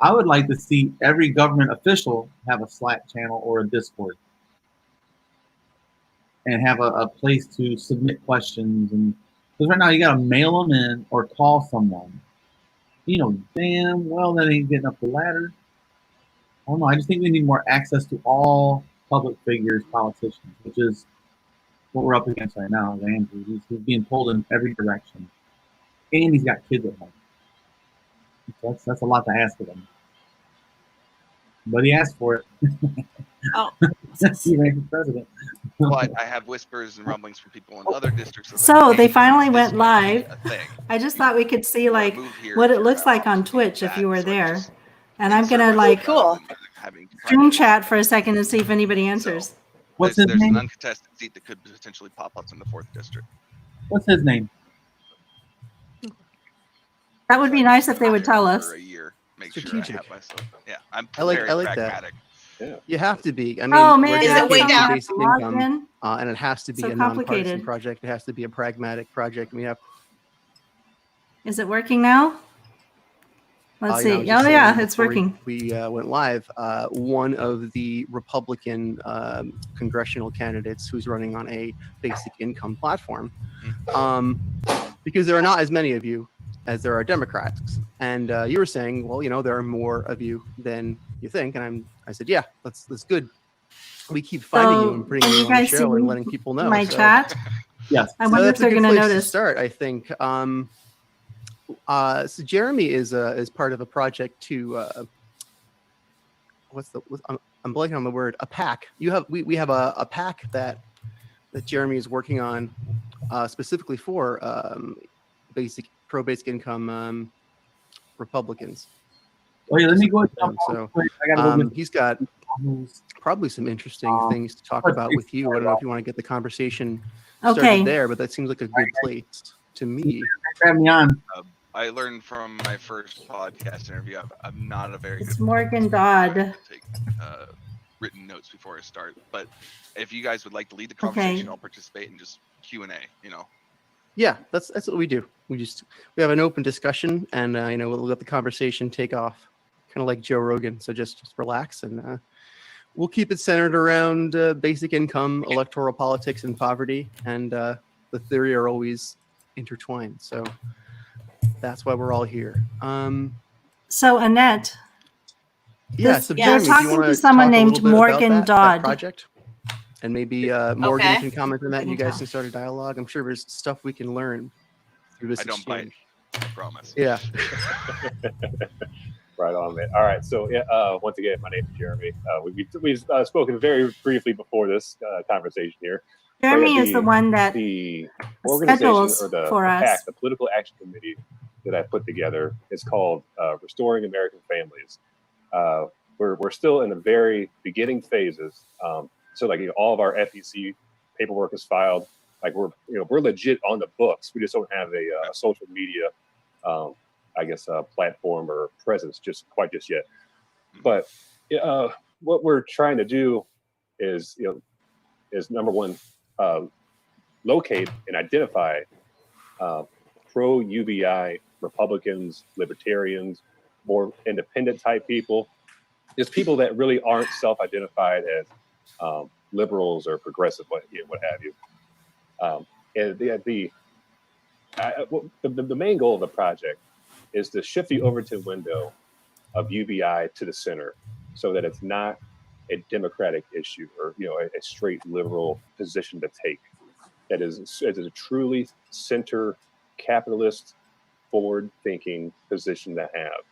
I would like to see every government official have a Slack channel or a Discord and have a place to submit questions. And because right now you got to mail them in or call someone. Damn well that ain't getting up the ladder. I don't know. I just think we need more access to all public figures, politicians, which is what we're up against right now. Andrew, he's being pulled in every direction. And he's got kids at home. That's a lot to ask of him. But he asked for it. Oh. He ran for president. But I have whispers and rumblings from people in other districts. So they finally went live. I just thought we could see like what it looks like on Twitch if you were there. And I'm gonna like stream chat for a second and see if anybody answers. What's his name? There's an uncontested seat that could potentially pop up in the 4th district. What's his name? That would be nice if they would tell us. For a year, make Strategic. sure I have myself. Yeah, I'm I like pragmatic. that. You have to be. I mean, Oh man, Is it way down? basic income, and it has to be So a nonpartisan complicated. project. It has to be a pragmatic project. We have. Is it working now? Let's see. I was just Oh yeah, saying it's before working. We went live. One of the Republican congressional candidates who's running on a basic income platform, because there are not as many of you as there are Democrats. And you were saying, well, there are more of you than you think. And I said, yeah, that's good. We keep finding you and putting you on the show and letting people know. My chat. Yes. I wonder if they're going to notice. Start, I think. So Jeremy is part of a project to I'm blanking on the word, a PAC. We have a PAC that Jeremy is working on specifically for basic income Republicans. Oh yeah, let me go. So he's got probably some interesting things to talk about with you. I don't know if you want to get the conversation started there, but that seems like a good place to me. Have me on. I learned from my first podcast interview. I'm not a very It's good Morgan public speaker. I Dodd. have to take written notes before I start. But if you guys would like to lead the Okay. conversation, I'll participate in just Q&A. Yeah, that's what we do. We have an open discussion, and we'll let the conversation take off, kind of like Joe Rogan. So just relax, and we'll keep it centered around basic income, electoral politics, and poverty. And the theory are always intertwined. So that's why we're all here. So Annette, Yeah. So they're Jeremy, do you talking want to to someone talk a named little bit Morgan about that Dodd. project? And maybe Morgan Okay. can comment on that, and you guys Tell. can start a dialogue. I'm sure there's stuff we can learn through this I don't bite. exchange. I promise. Yeah. Right on, man. All right. So, once again, my name is Jeremy. We've spoken very briefly before this conversation here. Jeremy is the one that the organization schedules or the for us. PAC, the Political Action Committee that I put together, is called Restoring American Families. We're still in the very beginning phases. So, like, all of our FEC paperwork is filed. Like, we're legit on the books. We just don't have a social media, platform or presence just yet. But what we're trying to do is number one, locate and identify pro UBI Republicans, libertarians, more independent type people, just people that really aren't self-identified as liberals or progressive, what have you. And the main goal of the project is to shift the Overton window of UBI to the center, so that it's not a democratic issue or a straight liberal position to take. That is a truly center capitalist, forward-thinking position to have.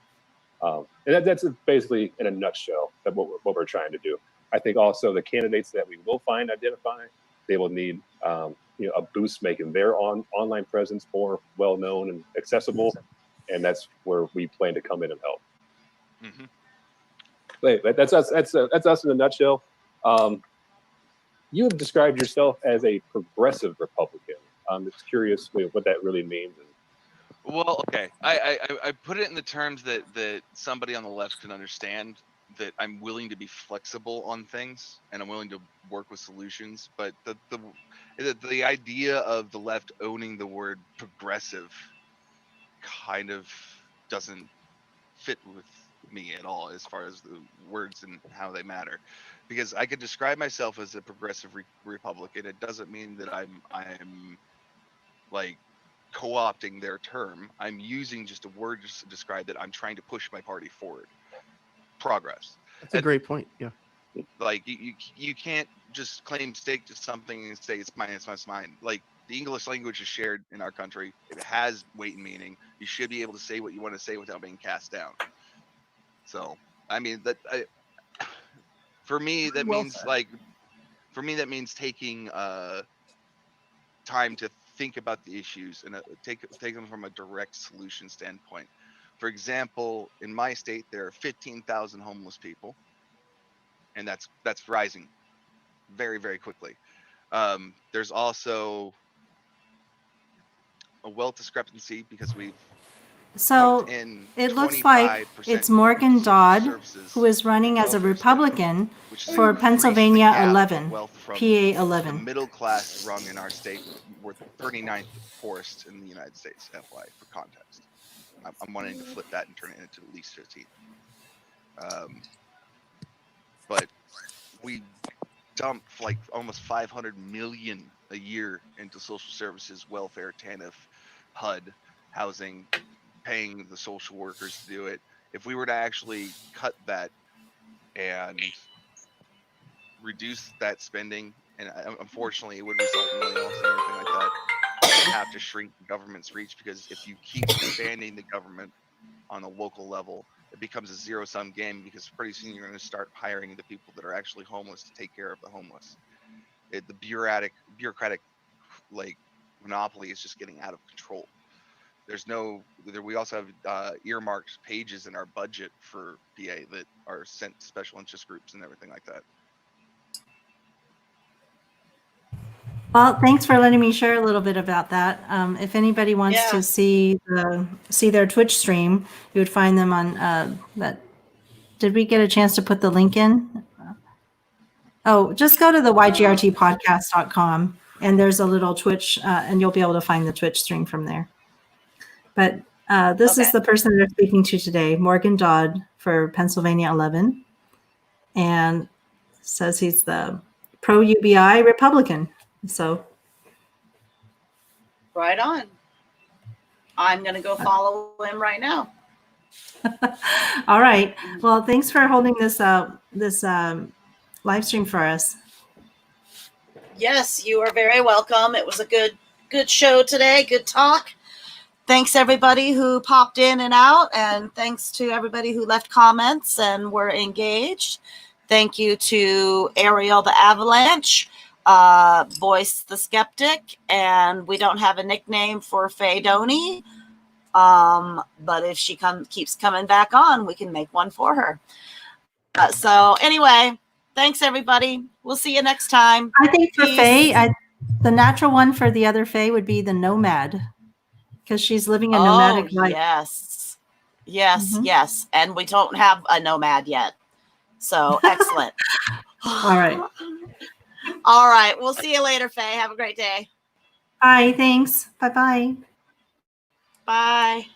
And that's basically, in a nutshell, what we're trying to do. I think also the candidates that we will identify, they will need a boost making their online presence more well-known and accessible. And that's where we plan to come in and help. Mm-hmm. But that's us. That's us in a nutshell. You have described yourself as a progressive Republican. I'm just curious what that really means. Well, okay. I put it in the terms that somebody on the left can understand, that I'm willing to be flexible on things and I'm willing to work with solutions. But the idea of the left owning the word progressive kind of doesn't fit with me at all, as far as the words and how they matter, because I could describe myself as a progressive Republican. It doesn't mean that I'm like co-opting their term. I'm using just a word just to describe that I'm trying to push my party forward. Progress. That's a great point. Yeah. Like you can't just claim stake to something and say it's mine, it's mine. Like, the English language is shared in our country. It has weight and meaning. You should be able to say what you want to say without being cast down. So, I mean, for me, that means taking time to think about the issues and take them from a direct solution standpoint. For example, in my state, there are 15,000 homeless people, and that's rising very, very quickly. There's also a wealth discrepancy because we've So it looks like it's Morgan Dodd, who is running as a Republican for Pennsylvania 11, PA 11. The middle class rung in our state. We're 39th poorest in the United States, FY, for context. I'm wanting to flip that and turn it into at least 15th. But we dump like almost 500 million a year into social services, welfare, TANF, HUD, housing, paying the social workers to do it. If we were to actually cut that and reduce that spending, and unfortunately it would result in layoffs and everything like that, we have to shrink the government's reach, because if you keep expanding the government on a local level, it becomes a zero-sum game, because pretty soon you're going to start hiring the people that are actually homeless to take care of the homeless. The bureaucratic like monopoly is just getting out of control. We also have earmarked pages in our budget for PA that are sent to special interest groups and everything like that. Well, thanks for letting me share a little bit about that. If anybody wants Yeah. to see their Twitch stream, you would find them on that. Did we get a chance to put the link in? Oh, just go to the YGRTpodcast.com and there's a little Twitch, and you'll be able to find the Twitch stream from there. But this is Okay. the person they're speaking to today, Morgan Dodd for Pennsylvania 11, and says he's the pro-UBI Republican. So Right on. I'm going to go follow him right now. all right. Well, thanks for holding this live stream for us. Yes, you are very welcome. It was a good show today. Good talk. Thanks everybody who popped in and out, and thanks to everybody who left comments and were engaged. Thank you to Ariel the Avalanche, Boyce the Skeptic, and we don't have a nickname for Faye Doney. But if she keeps coming back on, we can make one for her. So anyway, thanks everybody. We'll see you next time. I think for Peace. Faye, the natural one for the other Faye would be the nomad, because she's living a nomadic life. Yes. Yes, Mhm. yes. And we don't have a nomad yet. So excellent. All right. All right. We'll see you later, Faye. Have a great day. Bye. Thanks. Bye-bye. Bye.